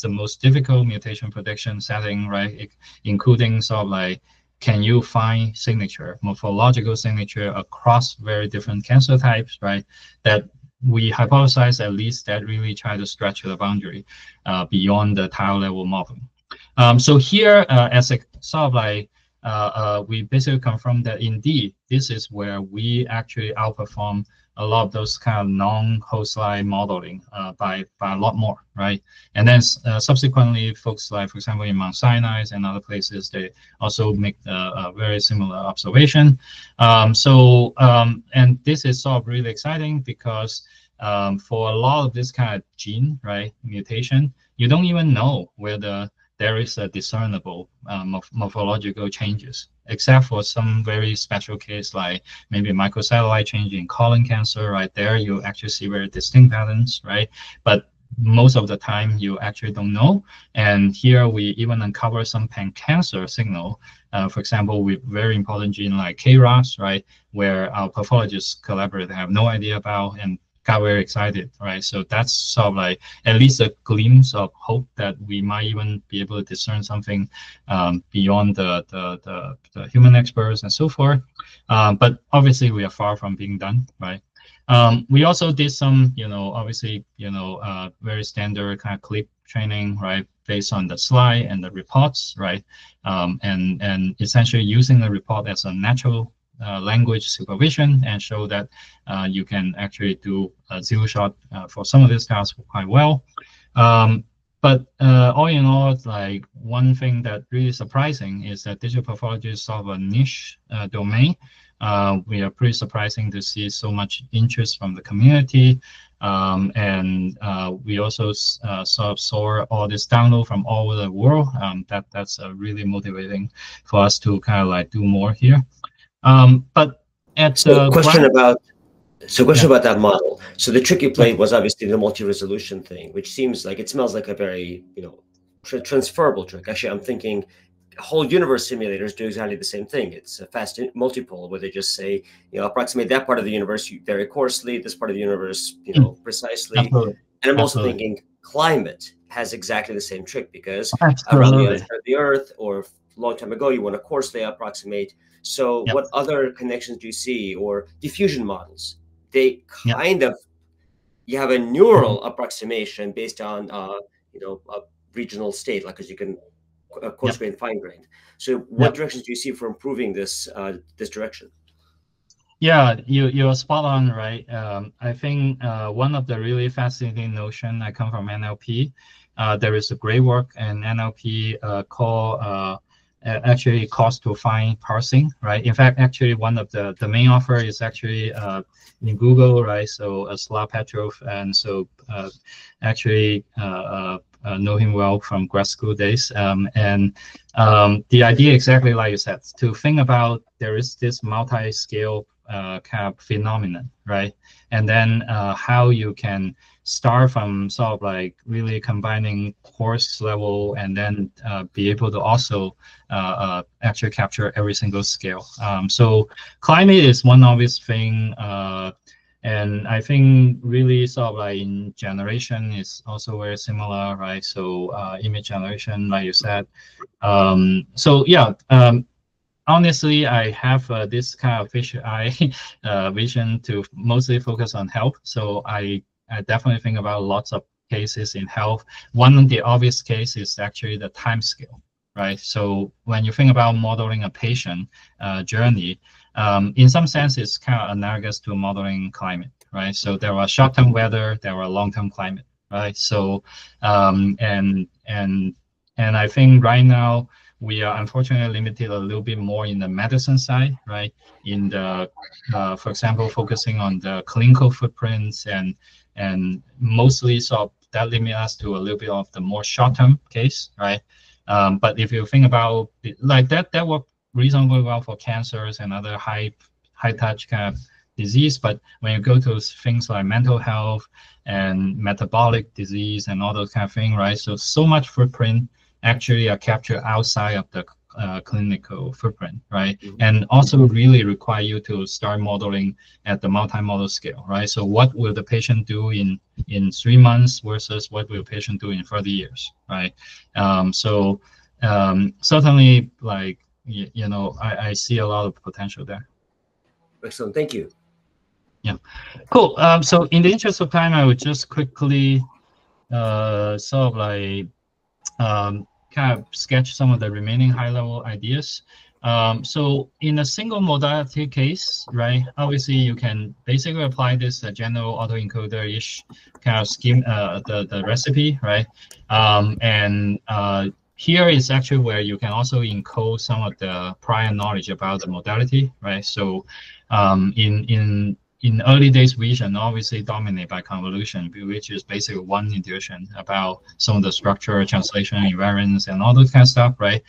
the most difficult mutation prediction setting, right? Including sort of like, can you find signature, morphological signature across very different cancer types, right? That we hypothesize at least that really try to stretch the boundary beyond the tile level modeling. So here, as a sort of like, we basically confirm that indeed this is where we actually outperform a lot of those kind of non-host-like modeling by a lot more, right? And then subsequently, folks like, for example, in Mount Sinai and other places, they also make a very similar observation. And this is sort of really exciting because for a lot of this kind of gene, right, mutation, you don't even know whether there is a discernible morphological changes, except for some very special case like maybe microsatellite change in colon cancer, right? There you actually see very distinct patterns, right? But most of the time you actually don't know. And here we even uncover some pan-cancer signal. For example, with very important gene like KRAS, right, where our pathologists collaborate have no idea about and got very excited, right? So that's sort of like at least a glimpse of hope that we might even be able to discern something beyond the human experts and so forth. But obviously we are far from being done, right? We also did some, obviously, very standard kind of clip training, right, based on the slide and the reports, right, and essentially using the report as a natural language supervision and show that you can actually do a zero shot for some of these tasks quite well. But all in all, it's like one thing that really surprising is that digital pathology is sort of a niche domain. We are pretty surprising to see so much interest from the community. And we also sort of saw all this download from all over the world. That's really motivating for us to kind of like do more here. But at So the question ground, about yeah, about that model. So the trick you yeah, played was obviously the multi-resolution thing, which seems like it smells like a very, transferable trick. Actually, I'm thinking whole universe simulators do exactly the same thing. It's a fast multipole where they just say, approximate that part of the universe very coarsely, this part of the universe, precisely. absolutely, And I'm also absolutely, thinking climate has exactly the same trick because around the other absolutely. side of the Earth or a long time ago, you want to coarsely approximate. So Yep, what other connections do you see? Or diffusion models? They yep. kind of, you have a Mhm. neural approximation based on, a regional state, like as you can coarse Yep, grained, fine grained. So what yep. directions do you see for improving this direction? Yeah, you're spot on, right? I think one of the really fascinating notion, I come from NLP. There is a great work in NLP called actually cost to find parsing, right? In fact, actually one of the main offer is actually in Google, right? So Slav Petrov, and so actually know him well from grad school days. And the idea exactly like you said, to think about there is this multi-scale kind of phenomenon, right? And then how you can start from sort of like really combining course level and then be able to also actually capture every single scale. So climate is one obvious thing. And I think really sort of like in generation is also very similar, right? So image generation, like you said. So yeah, honestly, I have this kind of fish eye vision to mostly focus on health. So I definitely think about lots of cases in health. One of the obvious case is actually the time scale, right? So when you think about modeling a patient journey, in some sense, it's kind of analogous to modeling climate, right? So there are short-term weather, there are long-term climate, right? So and I think right now we are unfortunately limited a little bit more in the medicine side, right? In the, for example, focusing on the clinical footprints and mostly so that limits us to a little bit of the more short-term case, right? But if you think about like that worked reasonably well for cancers and other high touch kind of disease. But when you go to things like mental health and metabolic disease and all those kind of things, right? So much footprint actually are captured outside of the clinical footprint, right? Mhm. And also really require you to start modeling at the multimodal scale, right? So what will the patient do in 3 months versus what will patient do in 30 years, right? Certainly, like I see a lot of potential there. Excellent. Thank you. Yeah, cool. So in the interest of time, I would just quickly sort of like kind of sketch some of the remaining high-level ideas. So in a single modality case, right, obviously you can basically apply this general autoencoder-ish kind of scheme, the recipe, right? And here is actually where you can also encode some of the prior knowledge about the modality, right? So in early days vision, obviously dominated by convolution, which is basically one intuition about some of the structure, translation, invariance, and all those kind of stuff, right?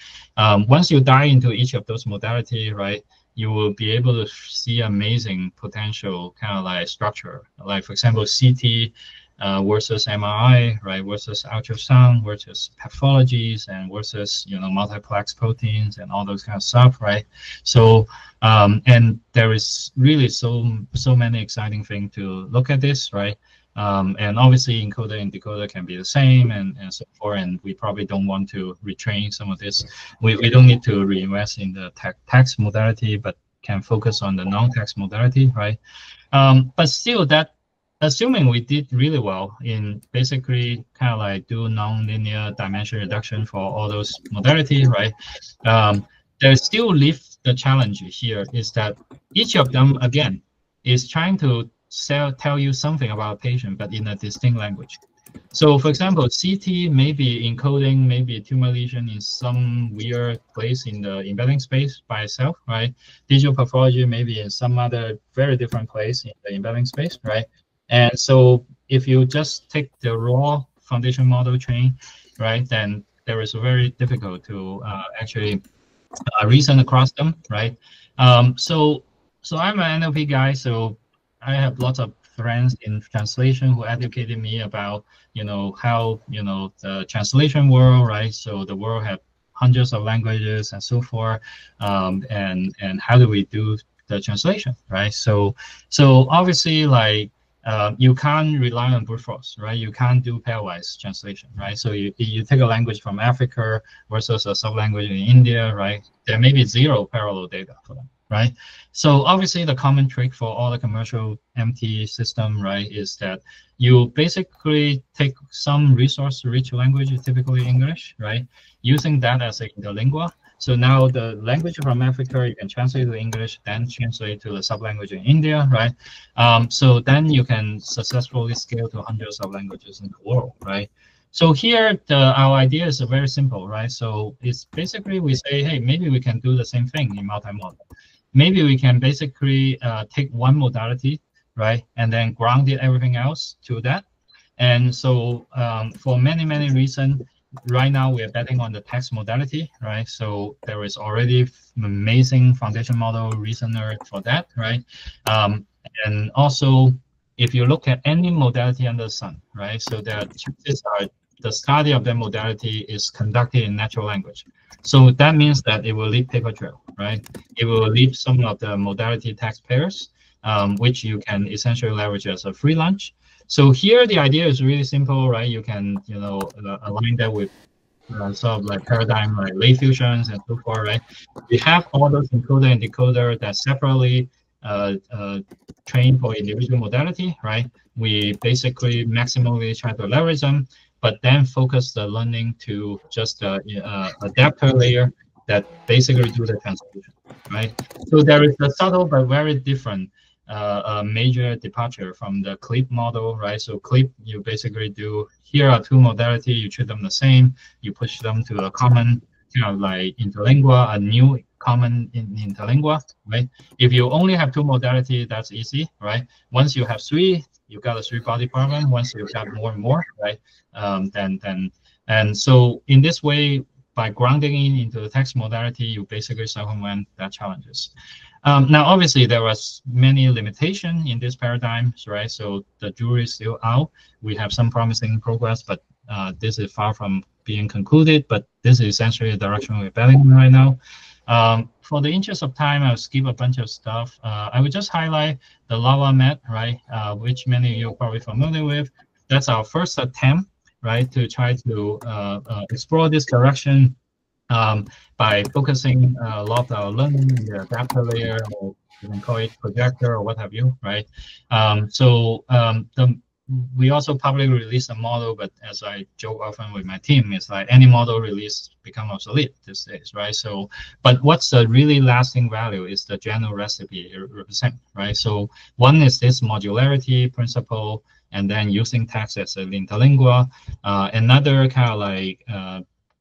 Once you dive into each of those modalities, right, you will be able to see amazing potential kind of like structure. Like for example, CT versus MRI, right, versus ultrasound, versus pathologies, and versus multiplex proteins and all those kind of stuff, right? So and there is really so many exciting things to look at this, right? And obviously encoder and decoder can be the same and so forth, and we probably don't want to retrain some of this. We don't need to reinvest in the text modality, but can focus on the non-text modality, right? But still, that assuming we did really well in basically kind of like do nonlinear dimension reduction for all those modalities, right? There still leaves the challenge here is that each of them, again, is trying to tell you something about a patient, but in a distinct language. So for example, CT may be encoding maybe a tumor lesion in some weird place in the embedding space by itself, right? Digital pathology maybe in some other very different place in the embedding space, right? And so if you just take the raw foundation model train, right, then there is very difficult to actually reason across them, right? So I'm an NLP guy, so I have lots of friends in translation who educated me about, how, the translation world, right? So the world have hundreds of languages and so forth, and how do we do the translation, right? So obviously, like, you can't rely on brute force, right? You can't do pairwise translation, right? So you take a language from Africa versus a sub-language in India, right? There may be zero parallel data for them, right? So obviously the common trick for all the commercial MT system, right, is that you basically take some resource-rich language, typically English, right, using that as a interlingua. So now the language from Africa, you can translate to English, then translate to the sub-language in India, right? So then you can successfully scale to hundreds of languages in the world, right? So here, our idea is very simple, right? So it's basically we say, hey, maybe we can do the same thing in multimodal. Maybe we can basically take one modality, right, and then ground it everything else to that. And so for many reasons, right now we are betting on the text modality, right? So there is already amazing foundation model reasoner for that, right? And also, if you look at any modality under the sun, right? So the chances are the study of that modality is conducted in natural language. So that means that it will leave paper trail, right? It will leave some of the modality text pairs, which you can essentially leverage as a free lunch. So here the idea is really simple, right? You can, align that with sort of like paradigm like late fusions and so forth, right? We have all those encoder and decoder that separately train for individual modality, right? We basically maximally try to leverage them, but then focus the learning to just adapter layer that basically do the translation, right? So there is a subtle but very different a major departure from the clip model, right? So clip, you basically do, here are two modality, you treat them the same, you push them to a common, like interlingua, a new common interlingua, right? If you only have two modality, that's easy, right? Once you have three, you got a three-body problem. Once you have more and more, right? And so in this way, by grounding in into the text modality, you basically circumvent that challenges. Now, obviously, there was many limitations in this paradigm, right? So the jury is still out. We have some promising progress, but this is far from being concluded. But this is essentially the direction we're betting right now. For the interest of time, I'll skip a bunch of stuff. I would just highlight the lava mat, right? Which many of you are probably familiar with. That's our first attempt, right, to try to explore this direction. By focusing a lot of our learning in the adapter layer, or you can call it projector or what have you, right? We also publicly released a model, but as I joke often with my team, it's like any model release become obsolete these days, right? So, but what's the really lasting value is the general recipe it represents, right? So one is this modularity principle, and then using text as an interlingua. Another kind of like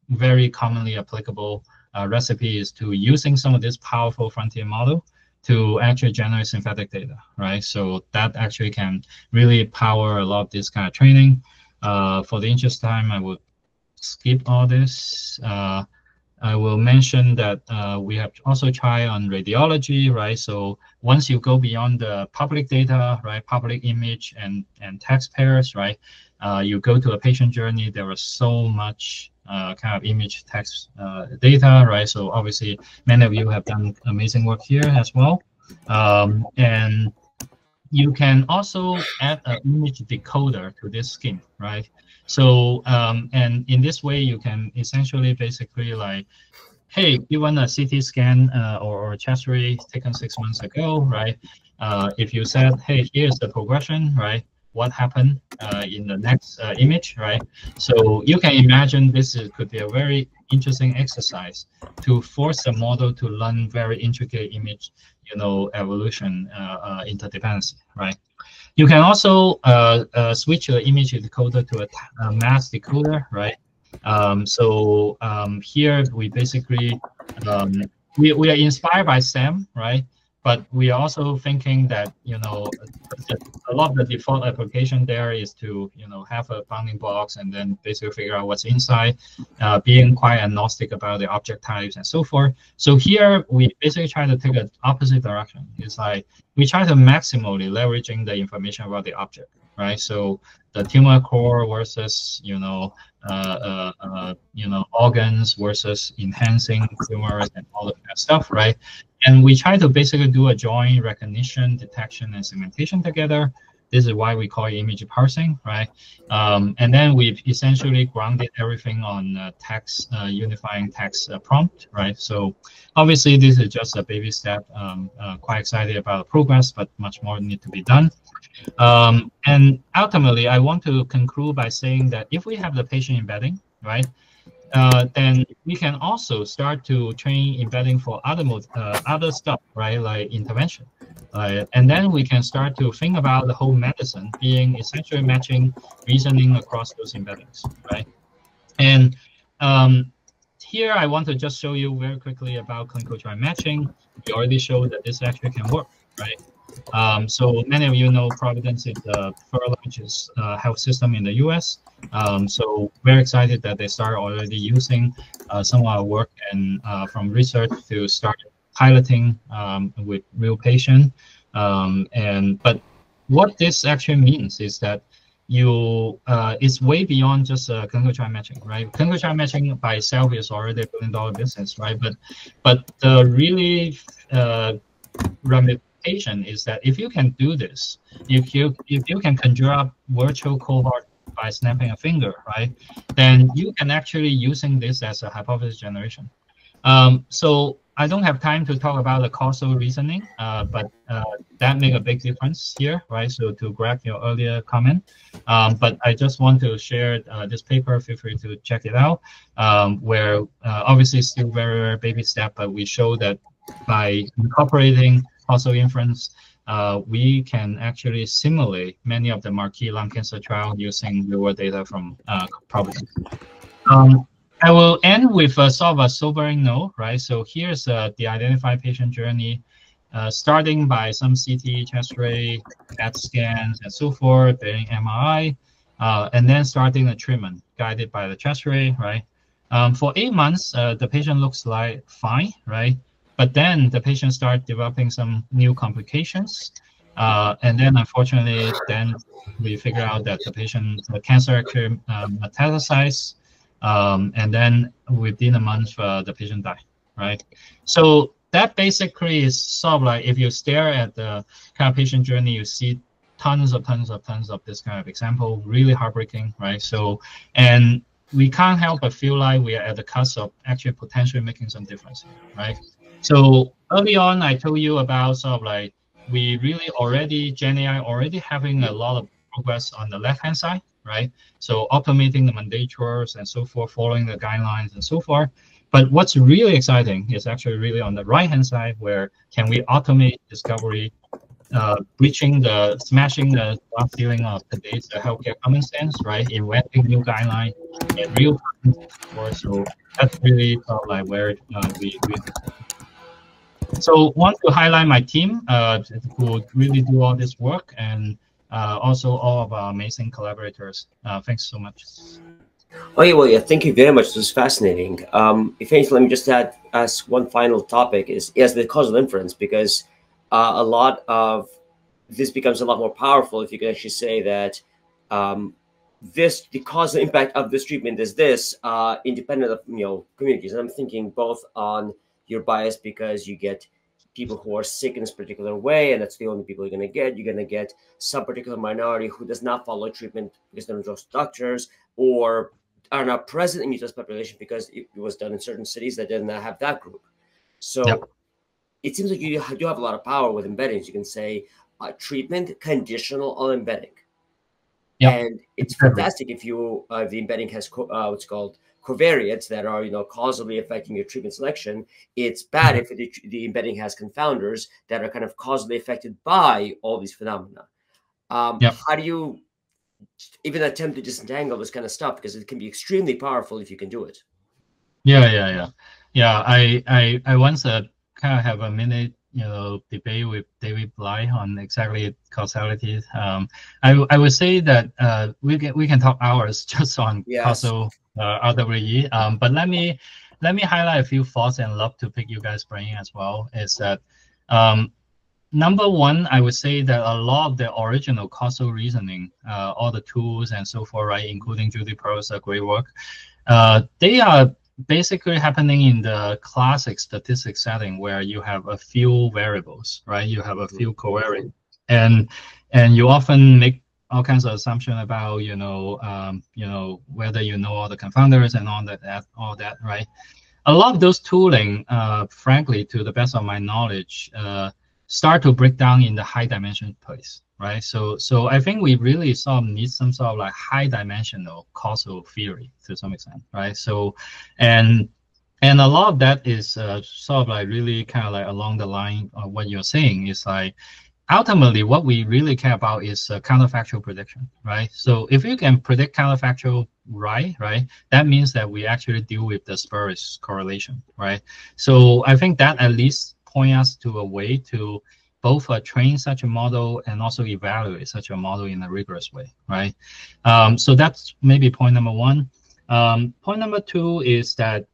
very commonly applicable recipe is to using some of this powerful frontier model to actually generate synthetic data, right? So that actually can really power a lot of this kind of training. For the interest of time, I would skip all this. I will mention that we have also tried on radiology, right? So once you go beyond the public data, right, public image and text pairs, right, you go to a patient journey, there was so much kind of image text data, right? So obviously many of you have done amazing work here as well. And you can also add an image decoder to this scheme, right? So, and in this way, you can essentially basically like, hey, given a CT scan or a chest ray taken 6 months ago, right? If you said, hey, here's the progression, right? What happened in the next image, right? So you can imagine could be a very interesting exercise to force the model to learn very intricate image, evolution interdependency, right? You can also switch the image decoder to a mass decoder, right? Here we basically we are inspired by SAM, right? But we are also thinking that a lot of the default application there is to have a bounding box and then basically figure out what's inside, being quite agnostic about the object types and so forth. So here we basically try to take an opposite direction. It's like we try to maximally leveraging the information about the object, right? So the tumor core versus organs versus enhancing tumors and all of that stuff, right? And we try to basically do a joint recognition, detection, and segmentation together. This is why we call it image parsing, right? And then we've essentially grounded everything on text, unifying text prompt, right? So obviously this is just a baby step. Quite excited about the progress, but much more need to be done. And ultimately, I want to conclude by saying that if we have the patient embedding, right, then we can also start to train embedding for other stuff, right, like intervention. And then we can start to think about the whole medicine being essentially matching reasoning across those embeddings, right? And here I want to just show you very quickly about clinical trial matching. We already showed that this actually can work, right? So many of you know Providence is the third largest health system in the US. So very excited that they start already using some of our work and from research to start piloting with real patient. But what this actually means is that it's way beyond just clinical trial matching, right? Clinical trial matching by itself is already a billion-dollar business, right? But the really ramification is that if you can do this, if you can conjure up virtual cohort by snapping a finger, right, then you can actually using this as a hypothesis generation. So I don't have time to talk about the causal reasoning, but that make a big difference here, right? So to grab your earlier comment, but I just want to share this paper. Feel free to check it out. Where obviously still very, very baby step, but we show that by incorporating causal inference, we can actually simulate many of the marquee lung cancer trials using real-world data from Providence. I will end with sort of a sobering note, right? So here's the identified patient journey, starting by some CT, chest ray, PET scans, and so forth, then MRI, and then starting the treatment guided by the chest ray, right? For 8 months, the patient looks like fine, right? But then the patient starts developing some new complications. And then unfortunately, then we figure out that the cancer actually metastasized. And then within a month, the patient died, right? So that basically is sort of like if you stare at the kind of patient journey, you see tons of this kind of example, really heartbreaking, right? So, and we can't help but feel like we are at the cusp of actually potentially making some difference, right? So early on, I told you about sort of like we really already, GenAI already having a lot of progress on the left-hand side, right? So automating the mundane chores and so forth, following the guidelines and so forth. But what's really exciting is actually really on the right-hand side, where can we automate discovery, smashing the glass ceiling of today's healthcare common sense, right? Inventing new guidelines and real time. So that's really like where we. So want to highlight my team who really do all this work, and also all of our amazing collaborators. Thanks so much. Oh yeah, well, yeah. Thank you very much. This was fascinating. If anything, let me just ask one final topic: is yes, the causal inference, because a lot of this becomes a lot more powerful if you can actually say that um, the causal impact of this treatment is this, independent of communities. And I'm thinking both on your bias because you get people who are sick in this particular way, and that's the only people you're going to get. You're going to get some particular minority who does not follow treatment because they don't trust doctors, or are not present in mutual population because it was done in certain cities that did not have that group. Yep. So it seems like you do have a lot of power with embeddings. You can say treatment conditional on embedding, Yep. and it's Exactly. fantastic if you the embedding has what's called covariates that are causally affecting your treatment selection. It's bad Mhm. if the embedding has confounders that are kind of causally affected by all these phenomena. Yep. How do you even attempt to disentangle this kind of stuff, because it can be extremely powerful if you can do it? Yeah, yeah, yeah, yeah. I once kind of have a minute, debate with David Bly on exactly causality. I would say that we can talk hours just on Yes. causal RWE. But let me highlight a few thoughts and love to pick you guys' brain as well. Is that um, number one, I would say that a lot of the original causal reasoning, all the tools and so forth, right, including Judy Pearl's great work, they are basically happening in the classic statistics setting where you have a few variables, right? You have a Mhm. few covariates, and you often make all kinds of assumptions about whether you know all the confounders and all that, right? A lot of those tooling, frankly, to the best of my knowledge, start to break down in the high dimension place, right? So I think we really sort of need some sort of like high dimensional causal theory to some extent, right? So, and a lot of that is sort of like really kind of like along the line of what you're saying is like ultimately what we really care about is counterfactual prediction, right? So if you can predict counterfactual right, that means that we actually deal with the spurious correlation, right? So I think that at least point us to a way to both train such a model and also evaluate such a model in a rigorous way, right? So that's maybe point number one. Point number two is that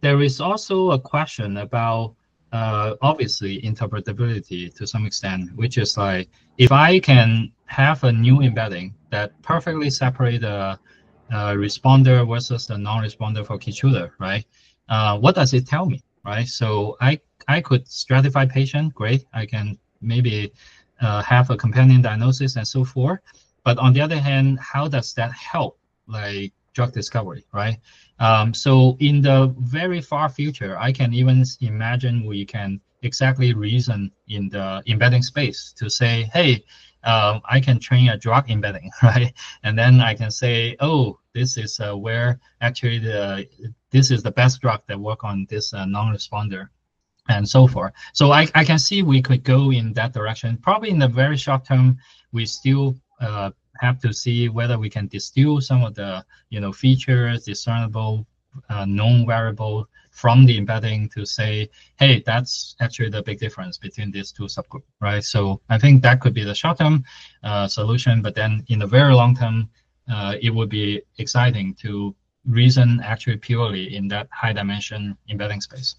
there is also a question about obviously interpretability to some extent, which is like if I can have a new embedding that perfectly separate the responder versus the non-responder for Keytruda, right? What does it tell me, right? So I could stratify patient, great. I can maybe have a companion diagnosis and so forth. But on the other hand, how does that help, like drug discovery, right? So in the very far future, I can even imagine we can exactly reason in the embedding space to say, hey, I can train a drug embedding, right? And then I can say, oh, this is where actually this is the best drug that work on this non-responder and so forth. So I can see we could go in that direction. Probably in the very short term, we still have to see whether we can distill some of the features, discernible known variable from the embedding to say, hey, that's actually the big difference between these two subgroups, right? So I think that could be the short-term solution, but then in the very long term, it would be exciting to reason actually purely in that high dimension embedding space.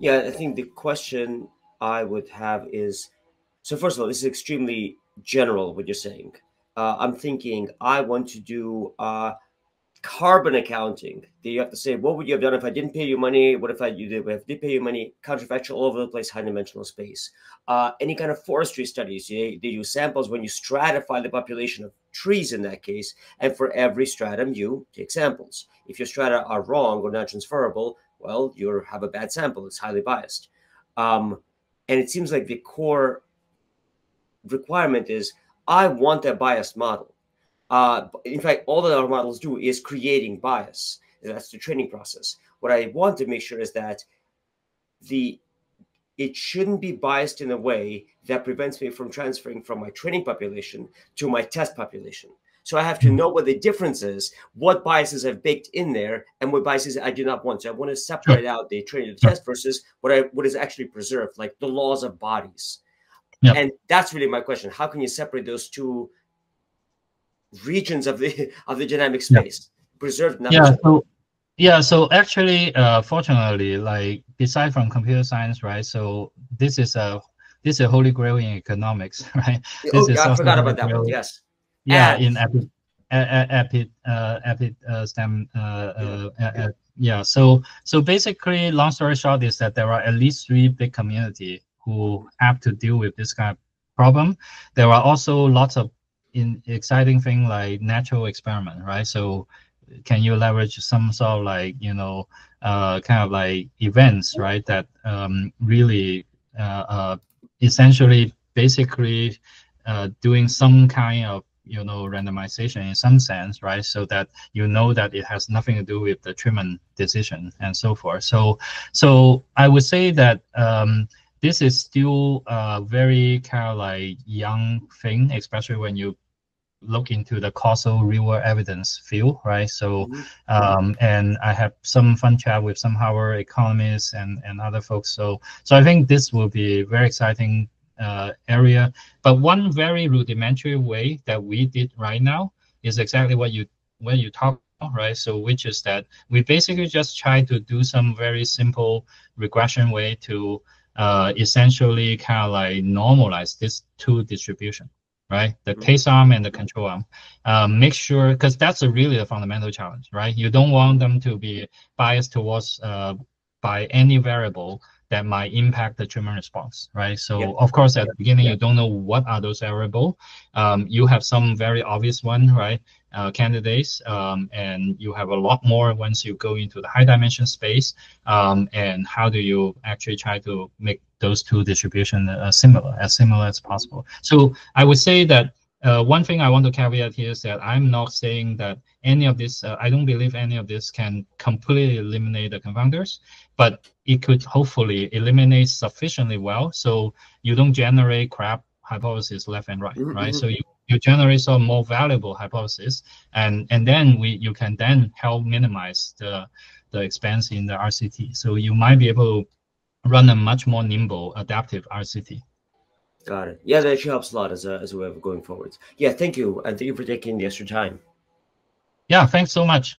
Yeah, I think the question I would have is, so first of all, this is extremely general what you're saying. I'm thinking I want to do carbon accounting. You have to say, what would you have done if I didn't pay you money? What if you did? If I did pay you money? Counterfactual all over the place, high dimensional space. Any kind of forestry studies, they use samples when you stratify the population of trees in that case, and for every stratum you take samples. If your strata are wrong or not transferable, well, you have a bad sample. It's highly biased. Um, and it seems like the core requirement is I want a biased model. In fact, all that our models do is creating bias. That's the training process. What I want to make sure is that the it shouldn't be biased in a way that prevents me from transferring from my training population to my test population. So I have to know what the difference is, what biases I've baked in there, and what biases I do not want. So I want to Sure. separate out the training to the Sure. test versus what is actually preserved, like the laws of bodies. Yeah. And that's really my question. How can you separate those two regions of the of the dynamic Yeah. space? preserved numbers. So actually, fortunately, like beside from computer science, right? So this is a holy grail in economics, right? This Oh, is yeah, I also forgot holy about that one. grail, Yes. yeah, And in STEM. yeah. Yeah. So basically, long story short is that there are at least three big community who have to deal with this kind of problem. There are also lots of exciting thing like natural experiment, right? So can you leverage some sort of like kind of like events, right, that really essentially basically doing some kind of randomization in some sense, right, so that that it has nothing to do with the treatment decision and so forth. So I would say that this is still a very kind of like young thing, especially when you look into the causal real world evidence field, right? So, Mhm. and I have some fun chat with some Harvard economists and other folks. So I think this will be a very exciting area. But one very rudimentary way that we did right now is exactly what you talk about, right? So which is that we basically just try to do some very simple regression way to essentially kind of like normalize this two distribution, right? The Mhm. test arm and the control arm. Make sure, because that's really a fundamental challenge, right? You don't want them to be biased towards by any variable that might impact the treatment response, right? Yeah. So of course, at the beginning, you don't know what are those variable. You have some very obvious one, right? Candidates, and you have a lot more once you go into the high dimension space. And how do you actually try to make those two distribution similar as possible? So I would say that one thing I want to caveat here is that I'm not saying that any of this, I don't believe any of this can completely eliminate the confounders, but it could hopefully eliminate sufficiently well so you don't generate crap hypothesis left and right, Mhm, right? mhm. So you generate some more valuable hypothesis, and then you can then help minimize the expense in the RCT. So you might be able to run a much more nimble, adaptive RCT. Got it. Yeah, that actually helps a lot as a way of going forward. Yeah, thank you, and thank you for taking the extra time. Yeah, thanks so much.